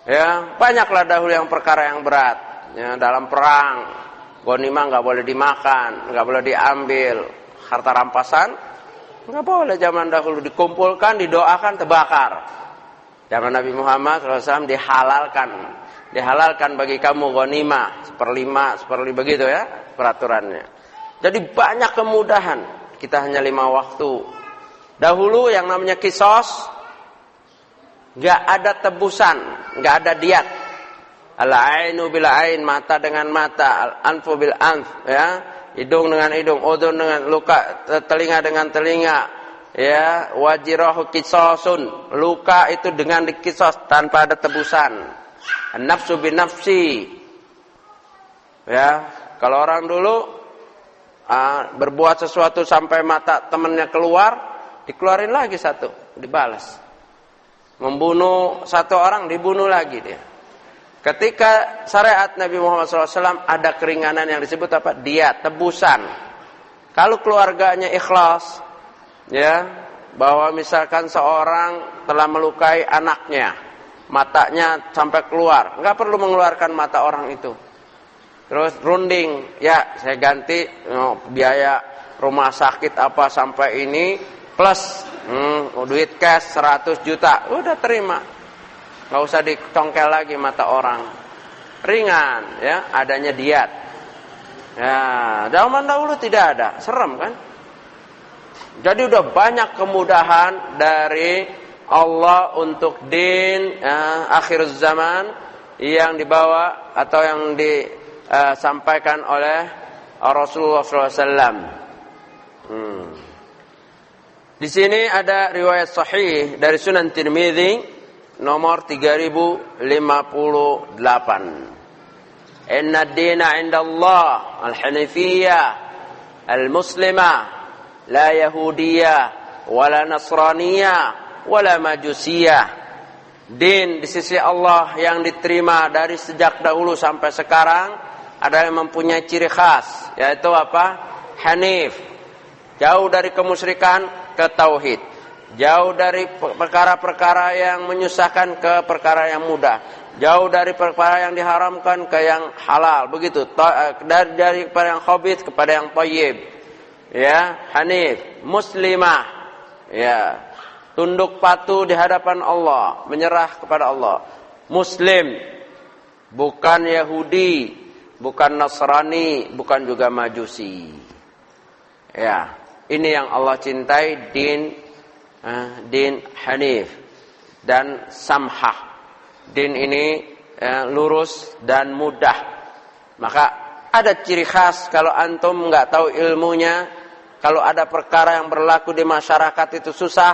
Ya banyaklah dahulu yang perkara yang berat. Ya, dalam perang, ghanimah nggak boleh dimakan, nggak boleh diambil, harta rampasan nggak boleh zaman dahulu, dikumpulkan, didoakan, terbakar. Zaman Nabi Muhammad SAW dihalalkan bagi kamu ghanimah 1/5 begitu ya peraturannya. Jadi banyak kemudahan. Kita hanya 5 waktu. Dahulu yang namanya kisos, nggak ada tebusan, nggak ada diat. Al-ainu bil ain, mata dengan mata, al-anfu bil anf, ya, hidung dengan hidung, udhun dengan luka, telinga dengan telinga. Ya, wajirahu kisosun, luka itu dengan dikisos tanpa ada tebusan. Nafsu bin nafsi. Ya, kalau orang dulu berbuat sesuatu sampai mata temannya keluar, dikeluarin lagi satu, dibalas. Membunuh satu orang, dibunuh lagi dia. Ketika syariat Nabi Muhammad SAW ada keringanan yang disebut apa? Diat, tebusan. Kalau keluarganya ikhlas, ya, bahwa misalkan seorang telah melukai anaknya, matanya sampai keluar, nggak perlu mengeluarkan mata orang itu. Terus runding, ya saya ganti biaya rumah sakit apa sampai ini plus duit cash 100 juta, udah terima, nggak usah dicongkel lagi mata orang, ringan, ya, adanya diat. Ya zaman dahulu tidak ada, serem kan? Jadi udah banyak kemudahan dari Allah untuk din akhir zaman yang dibawa atau yang disampaikan oleh Rasulullah SAW. Di sini ada riwayat sahih dari Sunan Tirmidzi nomor 3058. Inna ad-dina 'inda Allah al-hanifiyah al-muslimah la yahudiyah wala nasraniyah wala majusiyah. Din di sisi Allah yang diterima dari sejak dahulu sampai sekarang adalah yang mempunyai ciri khas, yaitu apa? Hanif. Jauh dari kemusyrikan ke tauhid. Jauh dari perkara-perkara yang menyusahkan ke perkara yang mudah. Jauh dari perkara yang diharamkan ke yang halal. Begitu. Dari perkara yang khabith kepada yang thayyib. Ya, hanif, muslimah. Ya, tunduk patuh di hadapan Allah, menyerah kepada Allah. Muslim, bukan Yahudi, bukan Nasrani, bukan juga Majusi. Ya, ini yang Allah cintai, din hanif dan samhah. Din ini lurus dan mudah. Maka ada ciri khas kalau antum nggak tahu ilmunya, kalau ada perkara yang berlaku di masyarakat itu susah,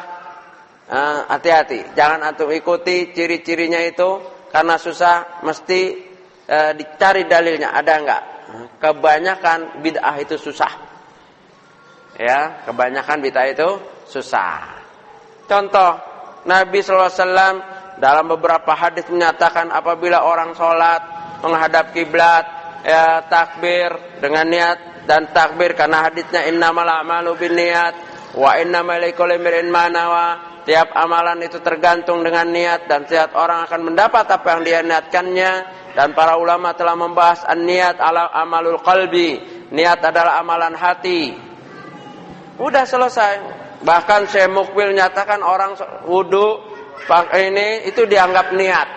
hati-hati. Jangan antum ikuti ciri-cirinya itu karena susah, mesti dicari dalilnya ada nggak. Kebanyakan bid'ah itu susah. Ya, kebanyakan bid'ah itu susah. Contoh, Nabi SAW dalam beberapa hadis menyatakan apabila orang sholat menghadap kiblat, ya takbir dengan niat dan takbir karena hadisnya innamal a'malu binniyat wa innamal likulli imrin ma nawa. Tiap amalan itu tergantung dengan niat dan setiap orang akan mendapat apa yang dia niatkannya. Dan para ulama telah membahas an-niyat ala amalul qalbi. Niat adalah amalan hati. Udah selesai. Bahkan Syekh Mukbil nyatakan orang wudu ini itu dianggap niat.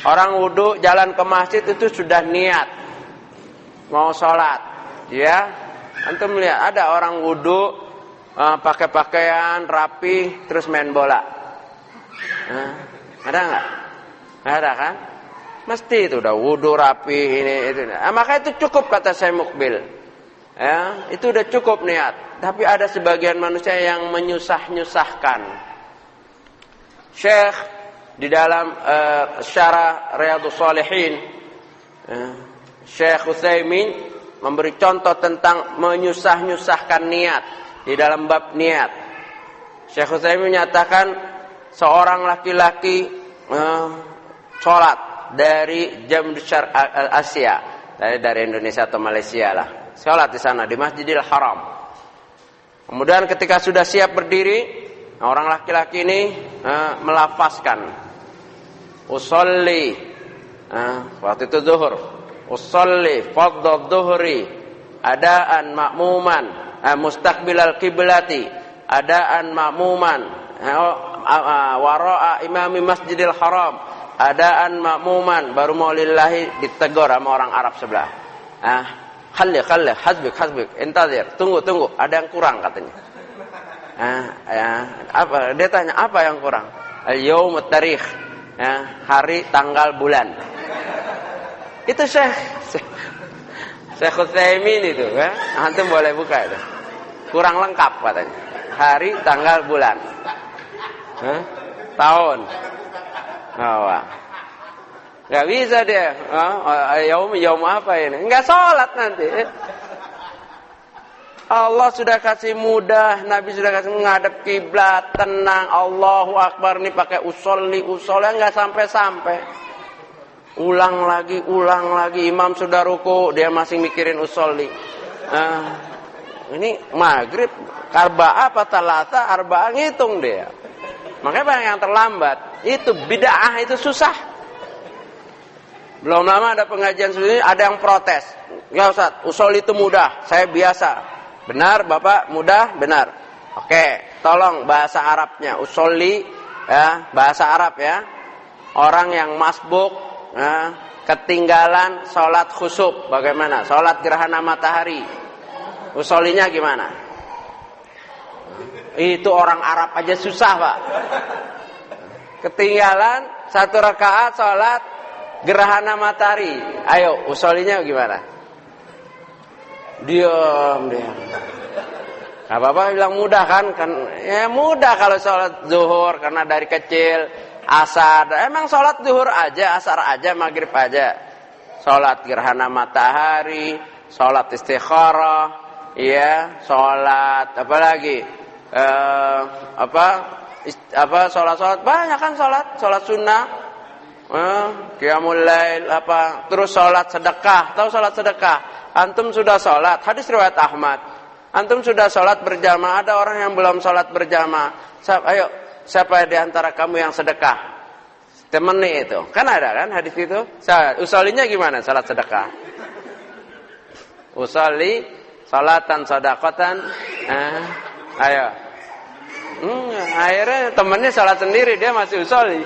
Orang wudu jalan ke masjid itu sudah niat mau sholat. Ya, antum lihat ada orang wudu pakai pakaian rapi terus main bola. Ada nggak? Ada kan? Mesti itu udah wudu rapi ini itu. Maka itu cukup kata Syekh Mukbil. Ya, itu udah cukup niat. Tapi ada sebagian manusia yang menyusah-nyusahkan. Syekh di dalam syarah Riyadhus Shalihin, Syekh Utsaimin memberi contoh tentang menyusah-nyusahkan niat di dalam bab niat. Syekh Utsaimin menyatakan seorang laki-laki sholat dari jam Syarq Asia, dari Indonesia atau Malaysia lah. Sholat di sana di Masjidil Haram. Kemudian ketika sudah siap berdiri, orang laki-laki ini melafazkan usolli, waktu itu zuhur, usolli fardhu dhuhri adaan ma'muman mustaqbilal qiblati adaan ma'muman wara'a imami Masjidil Haram adaan ma'muman. Baru mau lillahi ditegur sama orang Arab sebelah. Khalli hasbik intazir, tunggu ada yang kurang katanya. Apa dia tanya, apa yang kurang? Al-yaum at-tarikh, hari tanggal bulan. Itu Syekh Utsaimin itu kan, antum boleh buka itu. Kurang lengkap katanya. Hari tanggal bulan. Tahun. Gak bisa dia. Yaum apa ini? Enggak sholat nanti. Allah sudah kasih mudah, Nabi sudah kasih menghadap kiblat, tenang, Allahu Akbar, ini pakai usolli enggak sampai-sampai. Ulang lagi, imam sudah ruku, dia masih mikirin usolli. Ini maghrib, arba'ah apa talata, arba'ah ngitung dia. Makanya banyak yang terlambat. Itu bid'ah itu susah. Belum lama ada pengajian seperti ini, ada yang protes. Ya Ustaz, usul itu mudah, saya biasa. Benar Bapak, mudah? Benar. Oke, tolong bahasa Arabnya. Usolli, ya, bahasa Arab ya. Orang yang masbuk, ketinggalan sholat khusuf, bagaimana? Sholat gerhana matahari. Usollinya gimana? Itu orang Arab aja susah Pak. ketinggalan 1 rakaat sholat gerhana matahari. Ayo, usolinya gimana? Diam. Gak apa-apa bilang mudah kan ya mudah kalau sholat zuhur karena dari kecil asar. Emang sholat zuhur aja, asar aja, maghrib aja. Sholat gerhana matahari, sholat istikharah, ya, sholat apa lagi? Sholat banyak kan sholat sunnah, qiyamul lail apa, terus sholat sedekah. Tahu sholat sedekah? Antum sudah sholat, hadis riwayat Ahmad. Antum sudah sholat berjamaah, ada orang yang belum sholat berjamaah. Ayo, siapa di antara kamu yang sedekah? Temani itu, kan ada kan hadis itu. Usolinya gimana? Sholat sedekah. Usoli, sholatan sedekatan. Ayo. Akhirnya temennya sholat sendiri, dia masih usoli.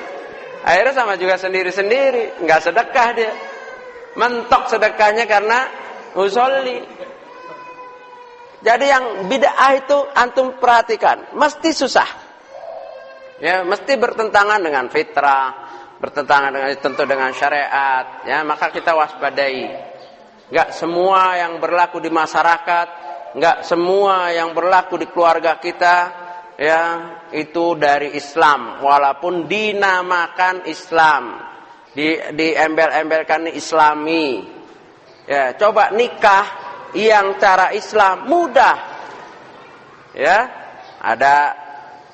Akhirnya sama juga sendiri-sendiri, nggak sedekah dia. Mentok sedekahnya karena usoli. Jadi yang bid'ah itu antum perhatikan, mesti susah. Ya, mesti bertentangan dengan fitrah, bertentangan dengan syariat, ya, maka kita waspadai. Enggak semua yang berlaku di masyarakat, enggak semua yang berlaku di keluarga kita, ya, itu dari Islam, walaupun dinamakan Islam, diembel-embelkan Islami. Ya, coba nikah yang cara Islam mudah, ya, ada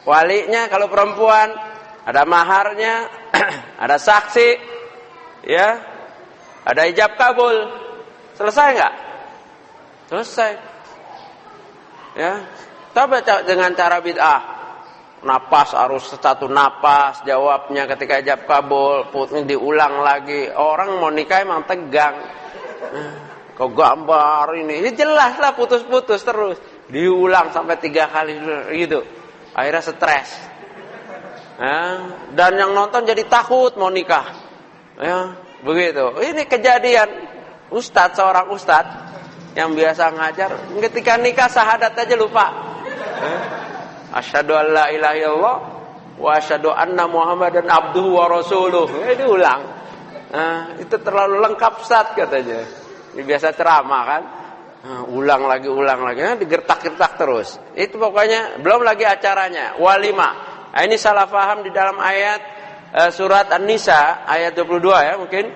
walinya kalau perempuan, ada maharnya, ada saksi, ya, ada ijab kabul, selesai nggak? Selesai, ya. Coba dengan cara bid'ah, napas harus satu napas jawabnya ketika ijab kabul, putnya diulang lagi, orang mau nikah emang tegang. Kau gambar ini jelas lah putus-putus terus, diulang sampai 3 kali gitu, akhirnya stres. Dan yang nonton jadi takut mau nikah, ya, begitu. Ini kejadian seorang ustadz yang biasa ngajar, ketika nikah syahadat aja lupa. Asyhadu an la ilaha illallah wa asyhadu anna muhammadan abduhu wa rasuluh. Diulang. Itu terlalu lengkap ustadz katanya. Ini biasa ceramah kan, ulang lagi, digertak-gertak terus. Itu pokoknya belum lagi acaranya, walimah. Nah, ini salah paham di dalam ayat surat An-Nisa ayat 22 ya mungkin.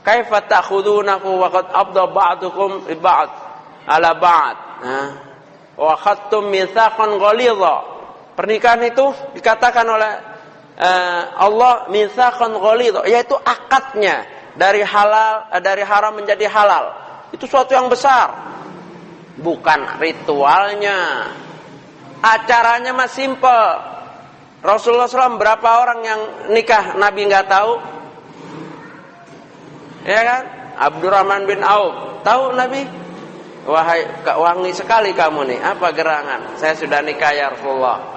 Kaifa ta'khudunahu wa qad afdha ba'dukum li ba'd ala ba'd. Wa khattum mitsaqan ghalidha. Pernikahan itu dikatakan oleh Allah mitsaqan ghalidha, yaitu akadnya dari haram menjadi halal. Itu suatu yang besar. Bukan ritualnya. Acaranya mah simple. Rasulullah SAW berapa orang yang nikah Nabi nggak tahu? Ya kan? Abdurrahman bin Auf. Tahu Nabi? Wahai wangi sekali kamu nih. Apa gerangan? Saya sudah nikah ya Rasulullah.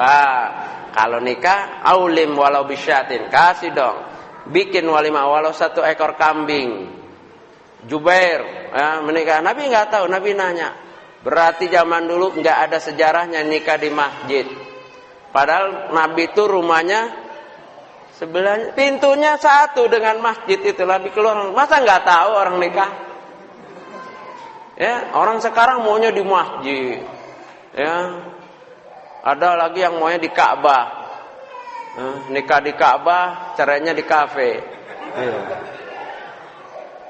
Kalau nikah aulim walau bisyatin. Kasih dong. Bikin walimah walau 1 ekor kambing. Jubair menikah, Nabi nggak tahu, Nabi nanya. Berarti zaman dulu nggak ada sejarahnya nikah di masjid. Padahal Nabi itu rumahnya sebelahnya, pintunya satu dengan masjid itu. Nabi keluar, masa nggak tahu orang nikah? Ya, orang sekarang maunya di masjid. Ya, ada lagi yang maunya di Ka'bah. Nikah di Ka'bah, caranya di kafe.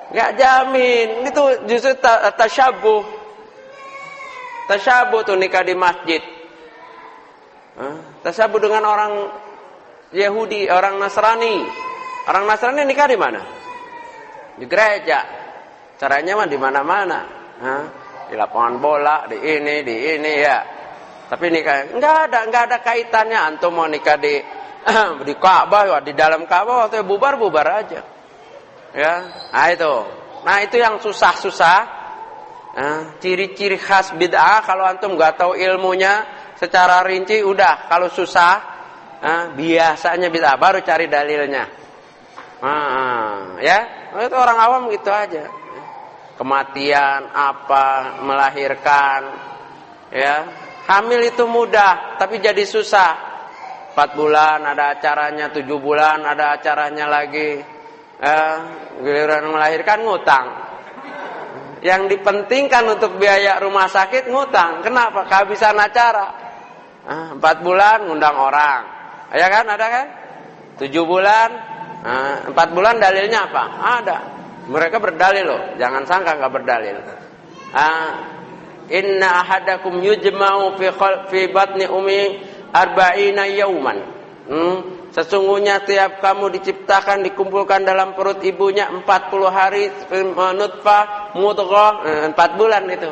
Nggak jamin. Itu justru tasyabuh. Tasyabuh tuh nikah di masjid. Tasyabuh dengan orang Yahudi, orang Nasrani. Orang Nasrani nikah di mana? Di gereja. Caranya mah di mana-mana. Di lapangan bola, di ini ya. Tapi nikah nggak ada kaitannya. Antum mau nikah di Ka'bah, di dalam Ka'bah, waktu bubar aja. Ya, nah itu yang susah. Ciri-ciri khas bid'ah kalau antum nggak tahu ilmunya secara rinci, udah. Kalau susah, biasanya bid'ah, baru cari dalilnya. Ya, itu orang awam gitu aja. Kematian, melahirkan, ya, hamil itu mudah, tapi jadi susah. 4 bulan ada acaranya, 7 bulan ada acaranya lagi. Giliran melahirkan ngutang. Yang dipentingkan untuk biaya rumah sakit ngutang. Kenapa? Kehabisan acara. 4 bulan ngundang orang. Ya kan? Ada kan? 7 bulan. 4 bulan dalilnya apa? Ada. Mereka berdalil loh. Jangan sangka nggak berdalil. Inna ahadakum yujma'u fi batni ummi 40 yauman. Sesungguhnya tiap kamu diciptakan, dikumpulkan dalam perut ibunya 40 hari, nutfah, mudghah, 4 bulan itu.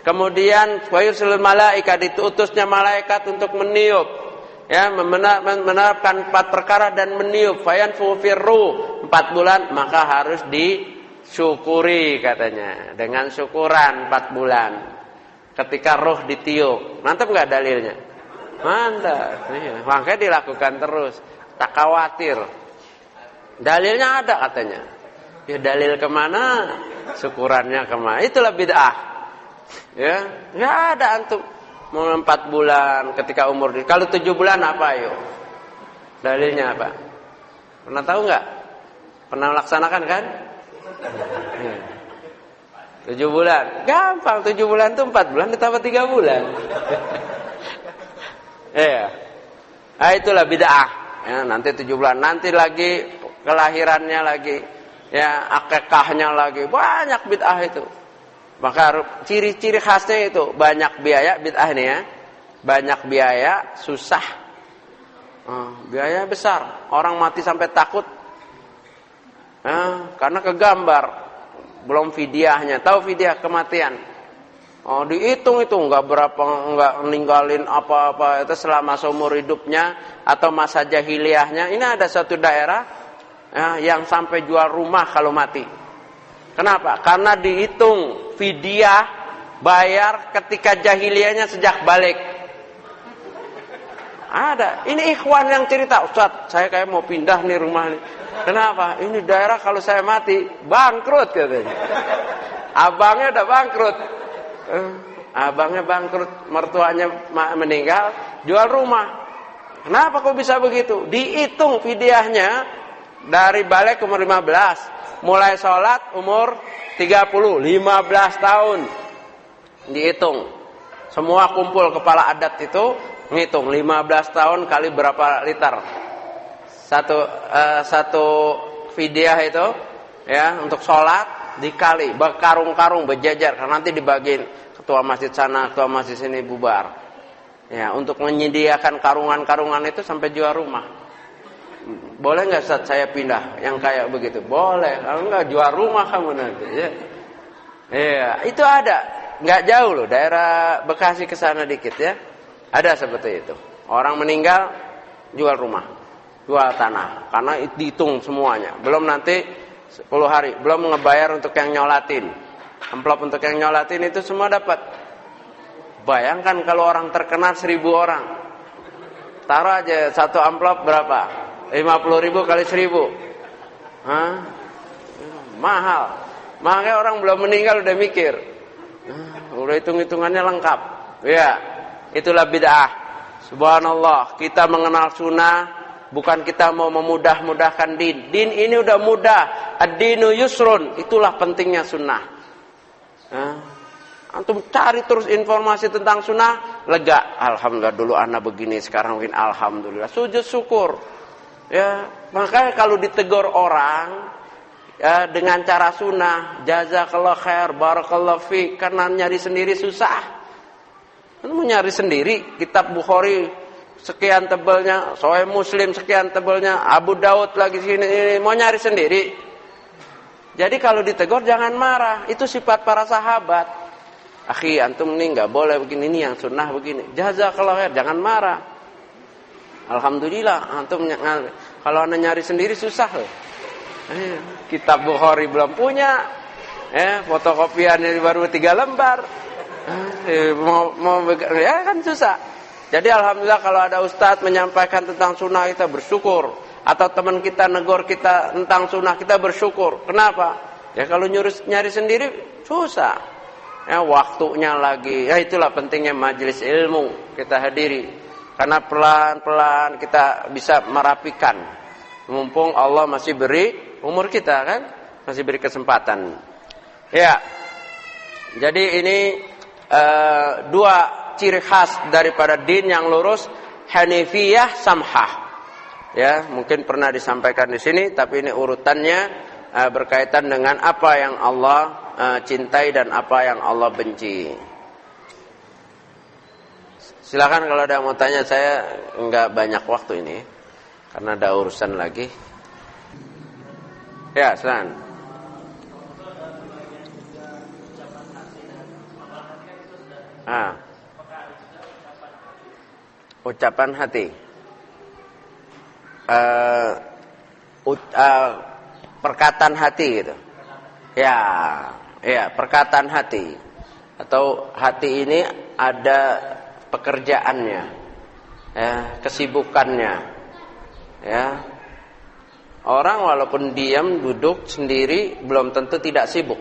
Kemudian wa yursilul malaika, diutusnya malaikat untuk meniup, ya, menerapkan 4 perkara dan meniup. Fayanfu firru, 4 bulan, maka harus disyukuri katanya. Dengan syukuran 4 bulan. Ketika roh ditiup. Mantap enggak dalilnya? Mantap. Iya, makanya dilakukan terus. Tak khawatir. Dalilnya ada katanya. Ya dalil kemana? Syukurannya kemana? Itulah bid'ah. Ya, nggak ada antum. Mau 4 bulan ketika umur. Kalau 7 bulan apa yuk? Dalilnya apa? Pernah tahu nggak? Pernah melaksanakan kan? 7 bulan. Gampang, 7 bulan itu 4 bulan ditambah 3 bulan. Iya. Itulah bid'ah. Ya, nanti 7 bulan, nanti lagi kelahirannya lagi, ya, akikahnya lagi, banyak bid'ah itu. Maka ciri-ciri khasnya itu banyak biaya bid'ah ini ya. Banyak biaya, susah. Biaya besar. Orang mati sampai takut. Karena kegambar. Belum fidyahnya. Tahu fidyah kematian? Dihitung itu enggak ninggalin apa-apa itu selama seumur hidupnya atau masa jahiliyahnya. Ini ada satu daerah yang sampai jual rumah kalau mati. Kenapa? Karena dihitung fidyah bayar ketika jahiliyahnya sejak balik. Ada. Ini ikhwan yang cerita, Ustaz, saya kayak mau pindah nih rumah nih. Kenapa? Ini daerah kalau saya mati bangkrut katanya. Abangnya udah bangkrut. Abangnya bangkrut, mertuanya meninggal, jual rumah. Kenapa kok bisa begitu? Dihitung fidyahnya dari balik umur 15, mulai sholat umur 30, 15 tahun. Dihitung. Semua kumpul kepala adat itu ngitung 15 tahun kali berapa liter. Satu fidyah itu ya untuk sholat dikali berkarung-karung berjajar karena nanti dibagiin ketua masjid sana, ketua masjid sini bubar. Ya, untuk menyediakan karungan-karungan itu sampai jual rumah. Boleh enggak Ustaz saya pindah yang kayak begitu? Boleh. Kalau enggak jual rumah kamu nanti ya. Iya, itu ada. Enggak jauh loh, daerah Bekasi ke sana dikit ya. Ada seperti itu. Orang meninggal jual rumah, jual tanah karena dihitung semuanya. Belum nanti 10 hari, belum ngebayar untuk yang nyolatin. Amplop untuk yang nyolatin itu semua dapat. Bayangkan kalau orang terkena 1000 orang. Taruh aja satu amplop berapa? 50.000 kali 1000. Mahal. Makanya orang belum meninggal udah mikir. Udah hitung-hitungannya lengkap. Ya, itulah bid'ah. Subhanallah, kita mengenal sunnah bukan kita mau memudah-mudahkan din. Din ini udah mudah. Ad-dinu yusrun. Itulah pentingnya sunnah. Antum cari terus informasi tentang sunnah, lega. Alhamdulillah dulu ana begini, sekarang mungkin alhamdulillah. Sujud syukur. Ya, makanya kalau ditegur orang ya, dengan cara sunnah, jazakallah khair, barakallah fi, karena nyari sendiri susah. Mau nyari sendiri, kitab Bukhari sekian tebalnya, Sahih Muslim sekian tebalnya, Abu Daud lagi sini, mau nyari sendiri. Jadi kalau ditegur jangan marah, itu sifat para sahabat. Akhi, antum ini enggak boleh begini, ini yang sunnah begini. Jazakallah khair, jangan marah. Alhamdulillah, antum kalau anda nyari sendiri susah loh. Kitab Bukhari belum punya, fotokopiannya baru 3 lembar. Ya kan susah. Jadi alhamdulillah kalau ada ustadz menyampaikan tentang sunnah kita bersyukur, atau teman kita negor kita tentang sunnah kita bersyukur. Kenapa? Ya kalau nyari sendiri susah. Ya waktunya lagi. Ya itulah pentingnya majelis ilmu kita hadiri. Karena pelan-pelan kita bisa merapikan. Mumpung Allah masih beri umur kita kan, masih beri kesempatan. Ya. Jadi ini dua ciri khas daripada din yang lurus, hanifiyah samhah. Ya, mungkin pernah disampaikan di sini, tapi ini urutannya berkaitan dengan apa yang Allah cintai dan apa yang Allah benci. Silakan kalau ada yang mau tanya, saya enggak banyak waktu ini karena ada urusan lagi. Ya, silakan. Ucapan hati. Perkataan hati gitu. Ya, perkataan hati. Atau hati ini ada pekerjaannya, ya, kesibukannya, ya. Orang walaupun diam, duduk sendiri, belum tentu tidak sibuk.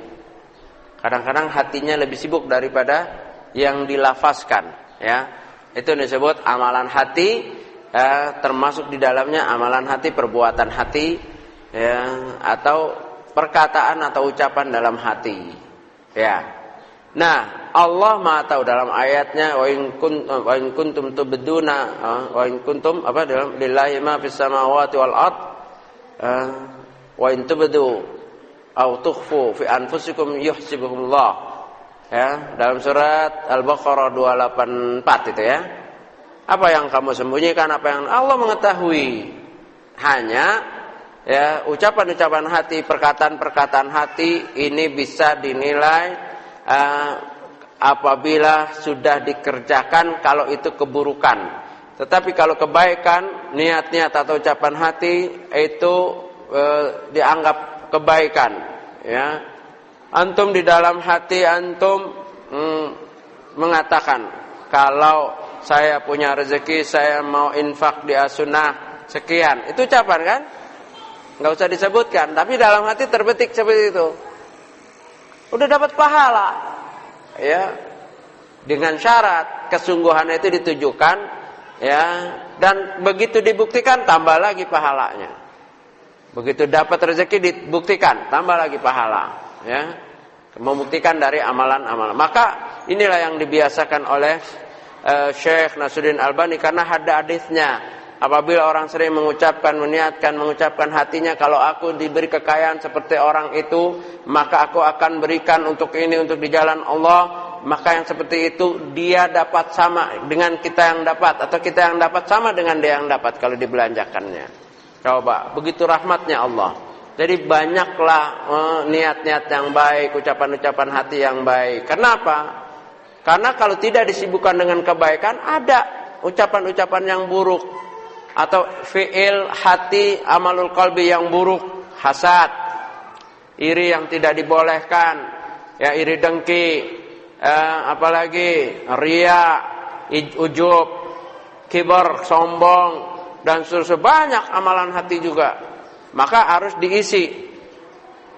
Kadang-kadang hatinya lebih sibuk daripada yang dilafazkan, ya. Itu disebut amalan hati, ya, termasuk di dalamnya amalan hati, perbuatan hati, ya, atau perkataan atau ucapan dalam hati, ya. Nah, Allah Maha tahu dalam ayatnya wa in kuntum tubduna wa in kuntum dalam lillahi ma fis samawati wal ard wa in tubdu aw tukhfu fi anfusikum yuhsibuhumullah. Ya, dalam surat Al-Baqarah 284 itu ya. Apa yang kamu sembunyikan, apa yang Allah mengetahui. Hanya ya, ucapan-ucapan hati, perkataan-perkataan hati ini bisa dinilai apabila sudah dikerjakan kalau itu keburukan. Tetapi kalau kebaikan, niat-niat atau ucapan hati itu dianggap kebaikan, ya. Antum di dalam hati antum mengatakan, kalau saya punya rezeki, saya mau infak di as-sunnah sekian. Itu ucapan kan? Enggak usah disebutkan, tapi dalam hati terbetik seperti itu. Udah dapat pahala, ya, dengan syarat kesungguhan itu ditujukan, ya, dan begitu dibuktikan tambah lagi pahalanya. Begitu dapat rezeki dibuktikan tambah lagi pahala, ya, membuktikan dari amalan-amalan. Maka inilah yang dibiasakan oleh Syekh Nasruddin Albani, karena ada hadisnya. Apabila orang sering mengucapkan hatinya, kalau aku diberi kekayaan seperti orang itu, maka aku akan berikan untuk ini, untuk di jalan Allah. Maka yang seperti itu dia dapat sama dengan kita yang dapat, atau kita yang dapat sama dengan dia yang dapat kalau dibelanjakannya. Coba, begitu rahmatnya Allah. Jadi banyaklah niat-niat yang baik, ucapan-ucapan hati yang baik. Kenapa? Karena kalau tidak disibukkan dengan kebaikan, ada ucapan-ucapan yang buruk. Atau fi'il hati, amalul qalbi yang buruk, hasad, iri yang tidak dibolehkan, ya, iri dengki, apalagi riya, ujub, kibar, sombong, dan seterusnya. Banyak amalan hati juga. Maka harus diisi.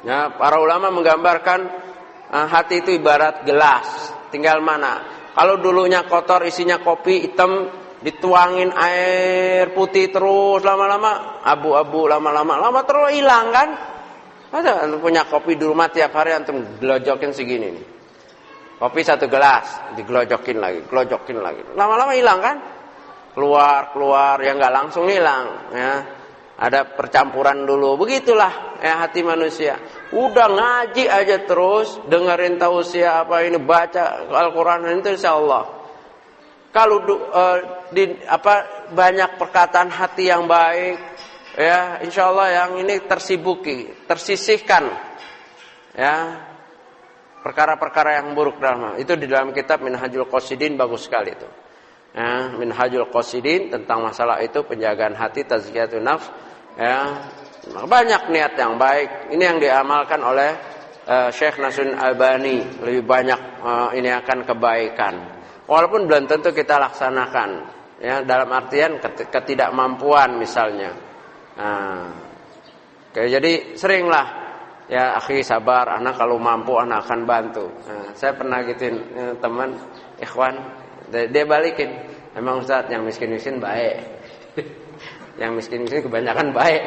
Ya, para ulama menggambarkan hati itu ibarat gelas, tinggal mana. Kalau dulunya kotor, isinya kopi hitam, dituangin air putih terus, lama-lama abu-abu, lama terus hilang kan? Masa antum punya kopi di rumah tiap hari antum gelojokin segini nih. Kopi satu gelas, digelojokin lagi, lama-lama hilang kan? Keluar, ya nggak langsung hilang, ya. Ada percampuran dulu, begitulah ya hati manusia. Udah ngaji aja terus, dengerin tausiah apa ini, baca Al-Qur'an itu insyaallah. Kalau banyak perkataan hati yang baik, ya, insyaallah yang ini tersisihkan, ya, perkara-perkara yang buruk dalam itu. Di dalam kitab Minhajul Qasidin bagus sekali itu. Ya, Minhajul Qasidin tentang masalah itu, penjagaan hati, tazkiyatun nafs, ya. Banyak niat yang baik. Ini yang diamalkan oleh Syekh Nasruddin Albani. Lebih banyak ini akan kebaikan. Walaupun belum tentu kita laksanakan, ya, dalam artian ketidakmampuan misalnya. Jadi seringlah, ya, akhi sabar, anak kalau mampu anak akan bantu. Saya pernah gituin teman ikhwan, dia balikin, Emang Ustaz yang miskin-miskin baik. Yang miskin-miskin kebanyakan baik.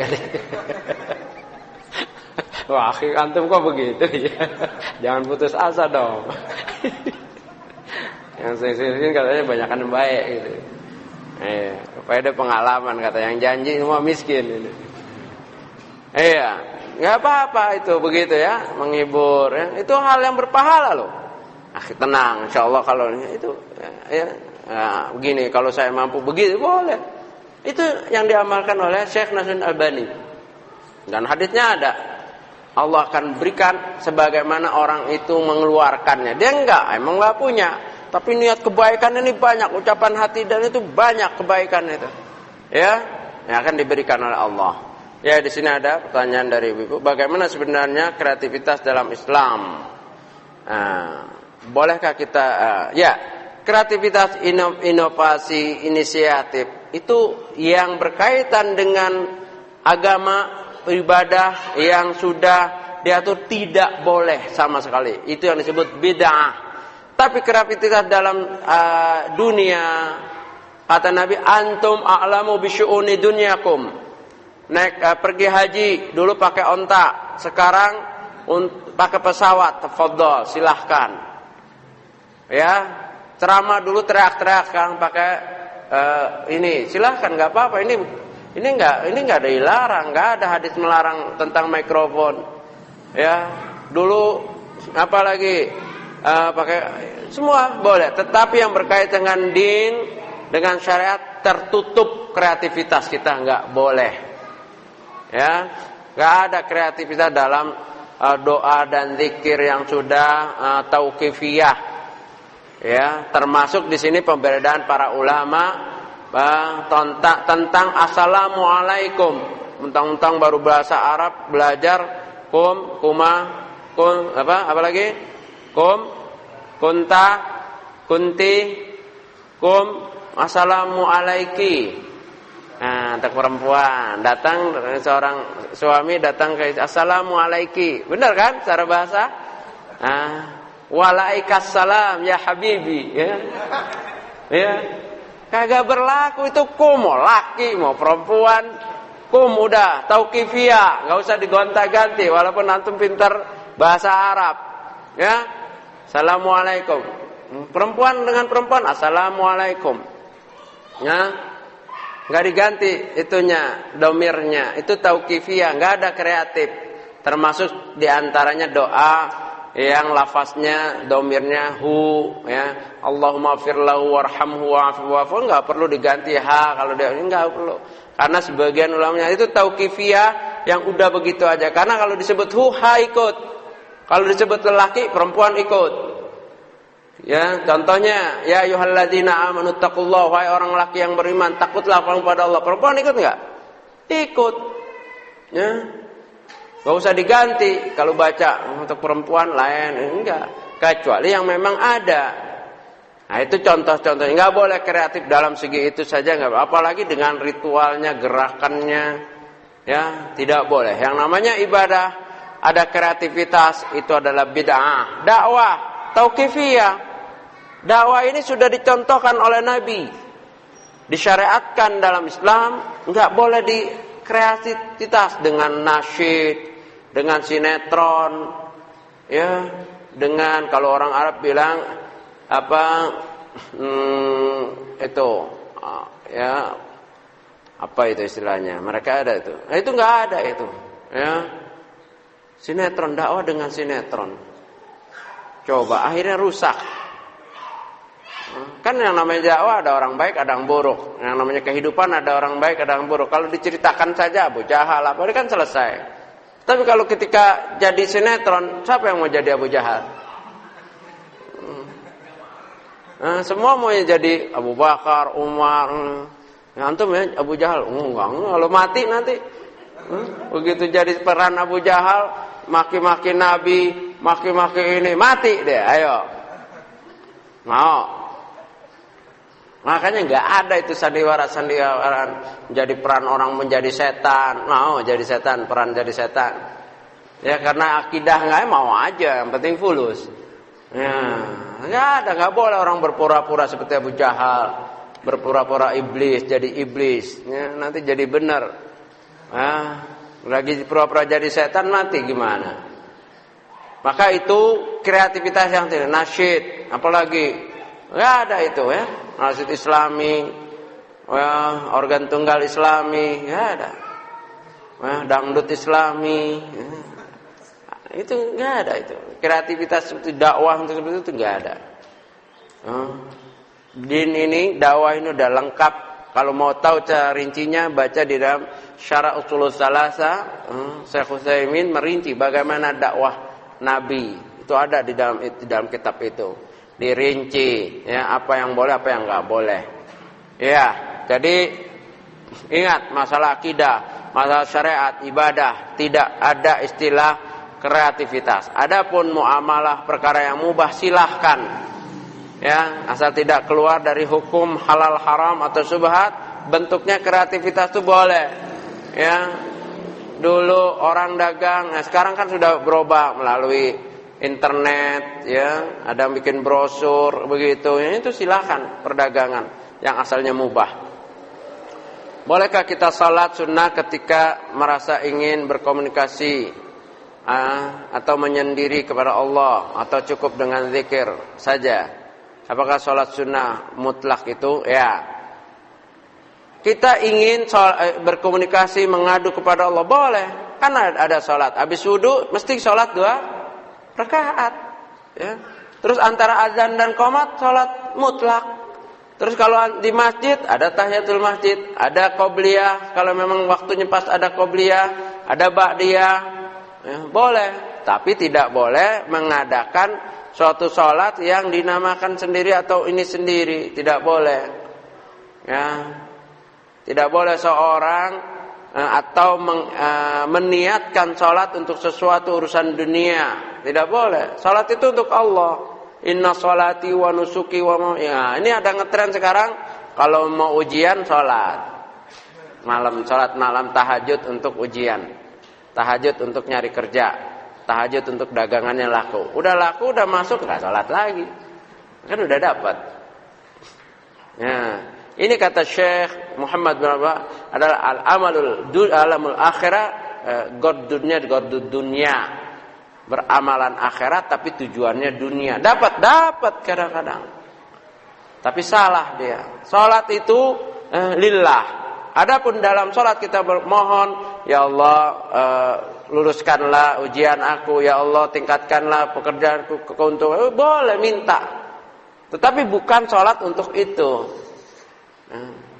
Wah, antum kok begitu ya? Jangan putus asa dong. Yang miskin katanya kebanyakan baik gitu. Supaya ada pengalaman kata yang janji semua miskin ini. Iya, nggak apa-apa itu begitu ya, menghibur ya. Itu hal yang berpahala loh. Tenang, insyaallah kalau itu ya. Nah, begini, kalau saya mampu begitu boleh. Itu yang diamalkan oleh Syekh Nasruddin Albani. Dan hadisnya ada. Allah akan berikan sebagaimana orang itu mengeluarkannya. Dia emang enggak punya. Tapi niat kebaikan ini banyak, ucapan hati dan itu banyak kebaikan itu. Ya, yang akan diberikan oleh Allah. Ya, di sini ada pertanyaan dari Ibu. Bagaimana sebenarnya kreativitas dalam Islam? Bolehkah kita kreativitas, inovasi, inisiatif itu yang berkaitan dengan agama, ibadah yang sudah diatur tidak boleh sama sekali. Itu yang disebut bid'ah. Tapi kreativitas dalam dunia, kata Nabi, antum a'lamu bisyu'uni dunyakum. Naik pergi haji dulu pakai onta, sekarang pakai pesawat, tafadhol, silahkan. Ya, ceramah dulu teriak-teriak, sekarang pakai ini, silahkan, nggak apa-apa. Ini nggak ada dilarang, nggak ada hadis melarang tentang mikrofon. Ya, dulu apalagi pakai semua boleh. Tetapi yang berkaitan dengan din, dengan syariat tertutup kreativitas kita nggak boleh. Ya, nggak ada kreativitas dalam doa dan zikir yang sudah tauqifiyah. Ya, termasuk di sini pembedaan para ulama tentang assalamualaikum. Mentang-mentang baru bahasa Arab belajar apa lagi? Kunta, kunti, assalamualaiki. Nah, untuk perempuan datang seorang suami datang ke assalamualaiki. Benar kan cara bahasa? Waalaikumsalam ya habibi, ya. Ya. Kagak berlaku itu mau laki mau perempuan, udah tauqifiyah, enggak usah digonta-ganti walaupun antum pintar bahasa Arab. Ya. Assalamualaikum. Perempuan dengan perempuan assalamualaikum. Ya. Enggak diganti itunya, domirnya. Itu tauqifiyah, enggak ada kreatif. Termasuk diantaranya doa yang lafaznya domirnya hu, ya, Allahumma firlahu warhamhu wa'fu, enggak perlu diganti ha kalau dia enggak perlu. Karena sebagian ulamanya itu tauqifiyah yang udah begitu aja. Karena kalau disebut hu, ha ikut. Kalau disebut lelaki, perempuan ikut. Ya, contohnya ya ayyuhalladzina amanu taqullaha, wahai orang laki yang beriman, takutlah kepada Allah. Perempuan ikut enggak? Ikut. Ya. Gak usah diganti kalau baca untuk perempuan lain, enggak. Kecuali yang memang ada. Nah itu contoh-contohnya. Enggak boleh kreatif dalam segi itu saja, enggak. Apalagi dengan ritualnya, gerakannya, ya tidak boleh. Yang namanya ibadah ada kreativitas itu adalah bid'ah. Dakwah tauqifiyah. Dakwah ini sudah dicontohkan oleh Nabi, disyariatkan dalam Islam. Enggak boleh di kreativitas dengan nasyid, dengan sinetron, ya, dengan kalau orang Arab bilang apa itu, ya, apa itu istilahnya? Mereka ada itu. Nah, itu nggak ada itu, ya. Sinetron, dakwah dengan sinetron. Coba akhirnya rusak. Kan yang namanya dakwah ada orang baik, ada yang buruk. Yang namanya kehidupan ada orang baik, ada yang buruk. Kalau diceritakan saja Abu Jahal apa ini kan selesai. Tapi kalau ketika jadi sinetron, siapa yang mau jadi Abu Jahal? Semua mau jadi Abu Bakar, Umar. Antum ya Abu Jahal? Enggak, kalau mati nanti. Begitu jadi peran Abu Jahal, maki-maki Nabi, maki-maki ini, mati deh. Ayo. Mau. Makanya nggak ada itu sandiwara menjadi peran orang menjadi setan, mau jadi setan, peran jadi setan. Ya karena akidah nggak mau aja, yang penting fulus. Ya nggak ada, nggak boleh orang berpura-pura seperti Abu Jahal. berpura-pura iblis, jadi iblis, ya, nanti jadi benar. Lagi pura-pura jadi setan, mati gimana? Maka itu kreativitas yang tidak nasyid, apalagi nggak ada itu ya, nasyid Islami, ya, organ tunggal Islami, nggak ada, ya, dangdut Islami, ya. Itu nggak ada itu. Kreativitas seperti dakwah untuk seperti itu nggak ada. Din ini, dakwah ini udah lengkap. Kalau mau tahu cara rincinya, baca di dalam Syarah Ushulus Thalatsa, Syekh Utsaimin merinci bagaimana dakwah Nabi. Itu ada di dalam kitab itu. Dirinci, ya, apa yang boleh, apa yang nggak boleh. Ya, jadi ingat masalah akidah, masalah syariat, ibadah, tidak ada istilah kreativitas. Adapun muamalah perkara yang mubah silahkan, ya, asal tidak keluar dari hukum halal haram atau syubhat, bentuknya kreativitas itu boleh, ya. Dulu orang dagang, nah sekarang kan sudah berubah melalui internet, ya, ada yang bikin brosur begitu, ya, itu silahkan perdagangan yang asalnya mubah. Bolehkah kita salat sunnah ketika merasa ingin berkomunikasi atau menyendiri kepada Allah, atau cukup dengan zikir saja? Apakah salat sunnah mutlak itu? Ya. Kita ingin berkomunikasi, mengadu kepada Allah, boleh. Kan ada salat, habis wudu mesti salat 2 rakaat, ya. Terus antara azan dan qomat salat mutlak. Terus kalau di masjid ada tahiyatul masjid, ada qobliyah, kalau memang waktunya pas ada qobliyah, ada ba'diyah, ya, boleh. Tapi tidak boleh mengadakan suatu salat yang dinamakan sendiri atau ini sendiri, tidak boleh. Ya. Tidak boleh seorang atau meniatkan salat untuk sesuatu urusan dunia. Tidak boleh. Salat itu untuk Allah. Inna sholati wa nusuki wa ya, ini ada ngetren sekarang kalau mau ujian salat salat malam, tahajud untuk ujian, tahajud untuk nyari kerja, tahajud untuk dagangannya laku. Udah laku, udah masuk, nggak salat lagi. Kan udah dapat. Ya. Ini kata Syekh Muhammad bin Abdullah adalah alamul akhirah, gordud dunia, beramalan akhirat tapi tujuannya dunia. Dapat kadang-kadang, tapi salah dia. Salat itu lillah. Adapun dalam salat kita bermohon, ya Allah, luluskanlah ujian aku, ya Allah, tingkatkanlah pekerjaanku, keuntungan, boleh minta. Tetapi bukan salat untuk itu.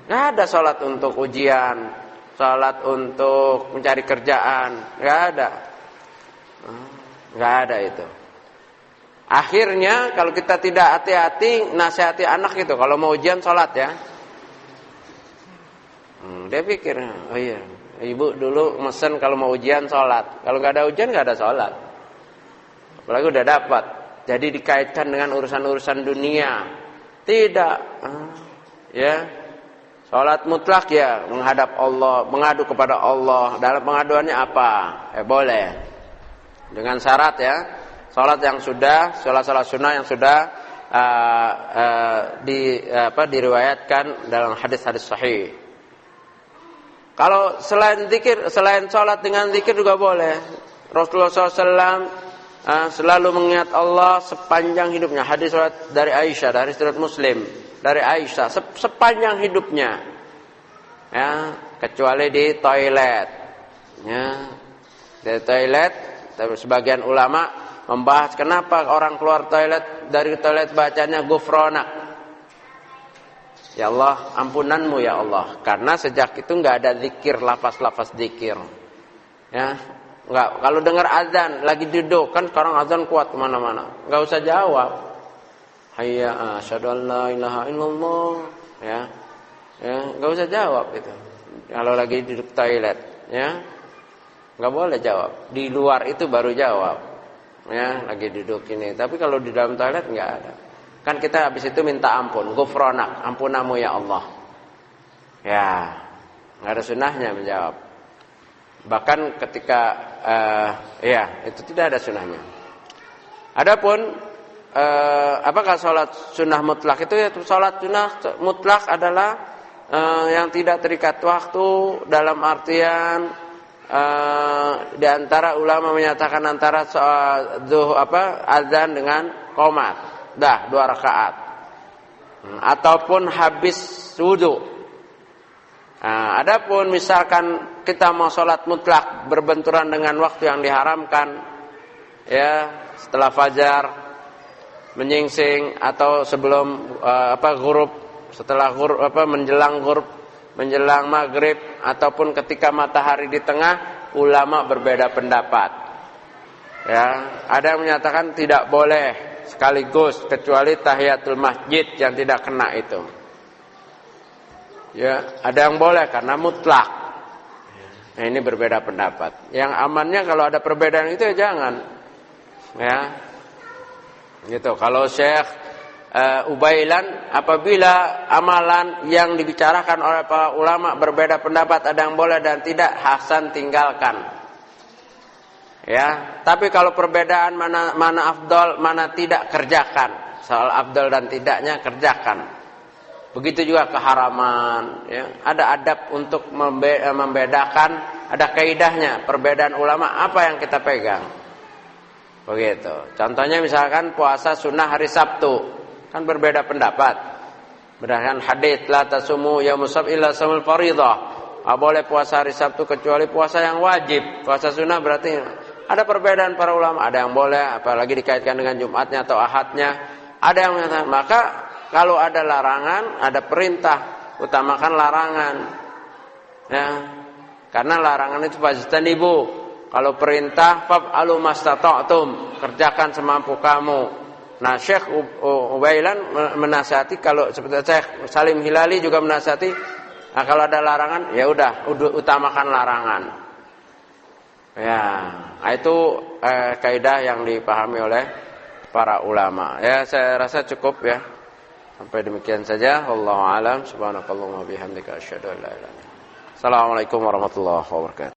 Nggak ada salat untuk ujian, salat untuk mencari kerjaan, nggak ada itu. Akhirnya kalau kita tidak hati-hati, nasihati anak itu kalau mau ujian salat, ya, dia pikir, oh iya, ibu dulu mesen kalau mau ujian salat, kalau nggak ada ujian nggak ada salat, apalagi udah dapat. Jadi dikaitkan dengan urusan-urusan dunia, tidak. Ya, salat mutlak, ya, menghadap Allah, mengadu kepada Allah. Dalam pengaduannya apa? Boleh. Dengan syarat, ya, salat yang sudah, salat sunnah yang sudah diriwayatkan dalam hadis-hadis sahih. Kalau selain zikir, selain salat dengan zikir juga boleh. Rasulullah SAW selalu mengingat Allah sepanjang hidupnya. Hadis dari Aisyah, dari riwayat Muslim. Dari Aisyah sepanjang hidupnya, ya, kecuali di toilet, ya, di toilet. Sebagian ulama membahas kenapa orang keluar toilet, dari toilet bacanya gufronak, ya Allah, ampunanmu ya Allah. Karena sejak itu nggak ada zikir, lafaz zikir, ya, nggak. Kalau dengar azan lagi duduk, kan sekarang azan kuat kemana-mana, nggak usah jawab. Hayya asyhadu an la ilaha illallah, ya, nggak usah jawab itu. Kalau lagi duduk toilet, ya, nggak boleh jawab. Di luar itu baru jawab, ya, lagi duduk ini. Tapi kalau di dalam toilet nggak ada. Kan kita habis itu minta ampun, ghufranak, ampunamu ya Allah. Ya, nggak ada sunnahnya menjawab. Bahkan ketika, ya, itu tidak ada sunnahnya. Adapun apakah sholat sunnah mutlak itu? Ya, sholat sunnah mutlak adalah yang tidak terikat waktu, dalam artian di antara ulama menyatakan antara azan dengan qomat, dah 2 rakaat, ataupun habis wudu. Nah, adapun misalkan kita mau sholat mutlak berbenturan dengan waktu yang diharamkan, ya setelah fajar menyingsing atau sebelum ghurub, setelah ghurub menjelang ghurub, menjelang maghrib, ataupun ketika matahari di tengah, ulama berbeda pendapat. Ya, ada yang menyatakan tidak boleh sekaligus kecuali tahiyatul masjid yang tidak kena itu. Ya, ada yang boleh karena mutlak. Nah, ini berbeda pendapat. Yang amannya kalau ada perbedaan itu ya jangan. Ya. Gitu. Kalau Syekh Ubailan, apabila amalan yang dibicarakan oleh para ulama berbeda pendapat, ada yang boleh dan tidak, Hasan tinggalkan. Ya, tapi kalau perbedaan mana afdal, mana tidak, kerjakan. Soal afdal dan tidaknya kerjakan. Begitu juga keharaman, ya. Ada adab untuk membedakan, ada kaidahnya. Perbedaan ulama apa yang kita pegang. Begitu. Contohnya misalkan puasa sunnah hari Sabtu, kan berbeda pendapat. Berdasarkan hadits la tasumu yaumus sabt illa shaumul fardhah. Boleh puasa hari Sabtu kecuali puasa yang wajib. Puasa sunnah berarti ada perbedaan para ulama. Ada yang boleh, apalagi dikaitkan dengan Jumatnya atau Ahadnya. Ada yang mengatakan maka kalau ada larangan, ada perintah, utamakan larangan. Ya. Karena larangan itu fajtanibu. Kalau perintah fa'alu mastata'tum, kerjakan semampu kamu. Nah, Syekh Ubailan menasihati, kalau seperti Syekh Salim Hilali juga menasihati, nah, kalau ada larangan ya udah utamakan larangan. Ya, nah itu kaidah yang dipahami oleh para ulama. Ya, saya rasa cukup ya. Sampai demikian saja. Wallahu a'lam. Subhanakallahumma bihamdika asyhadu an la ilaha illa anta. Assalamualaikum warahmatullahi wabarakatuh.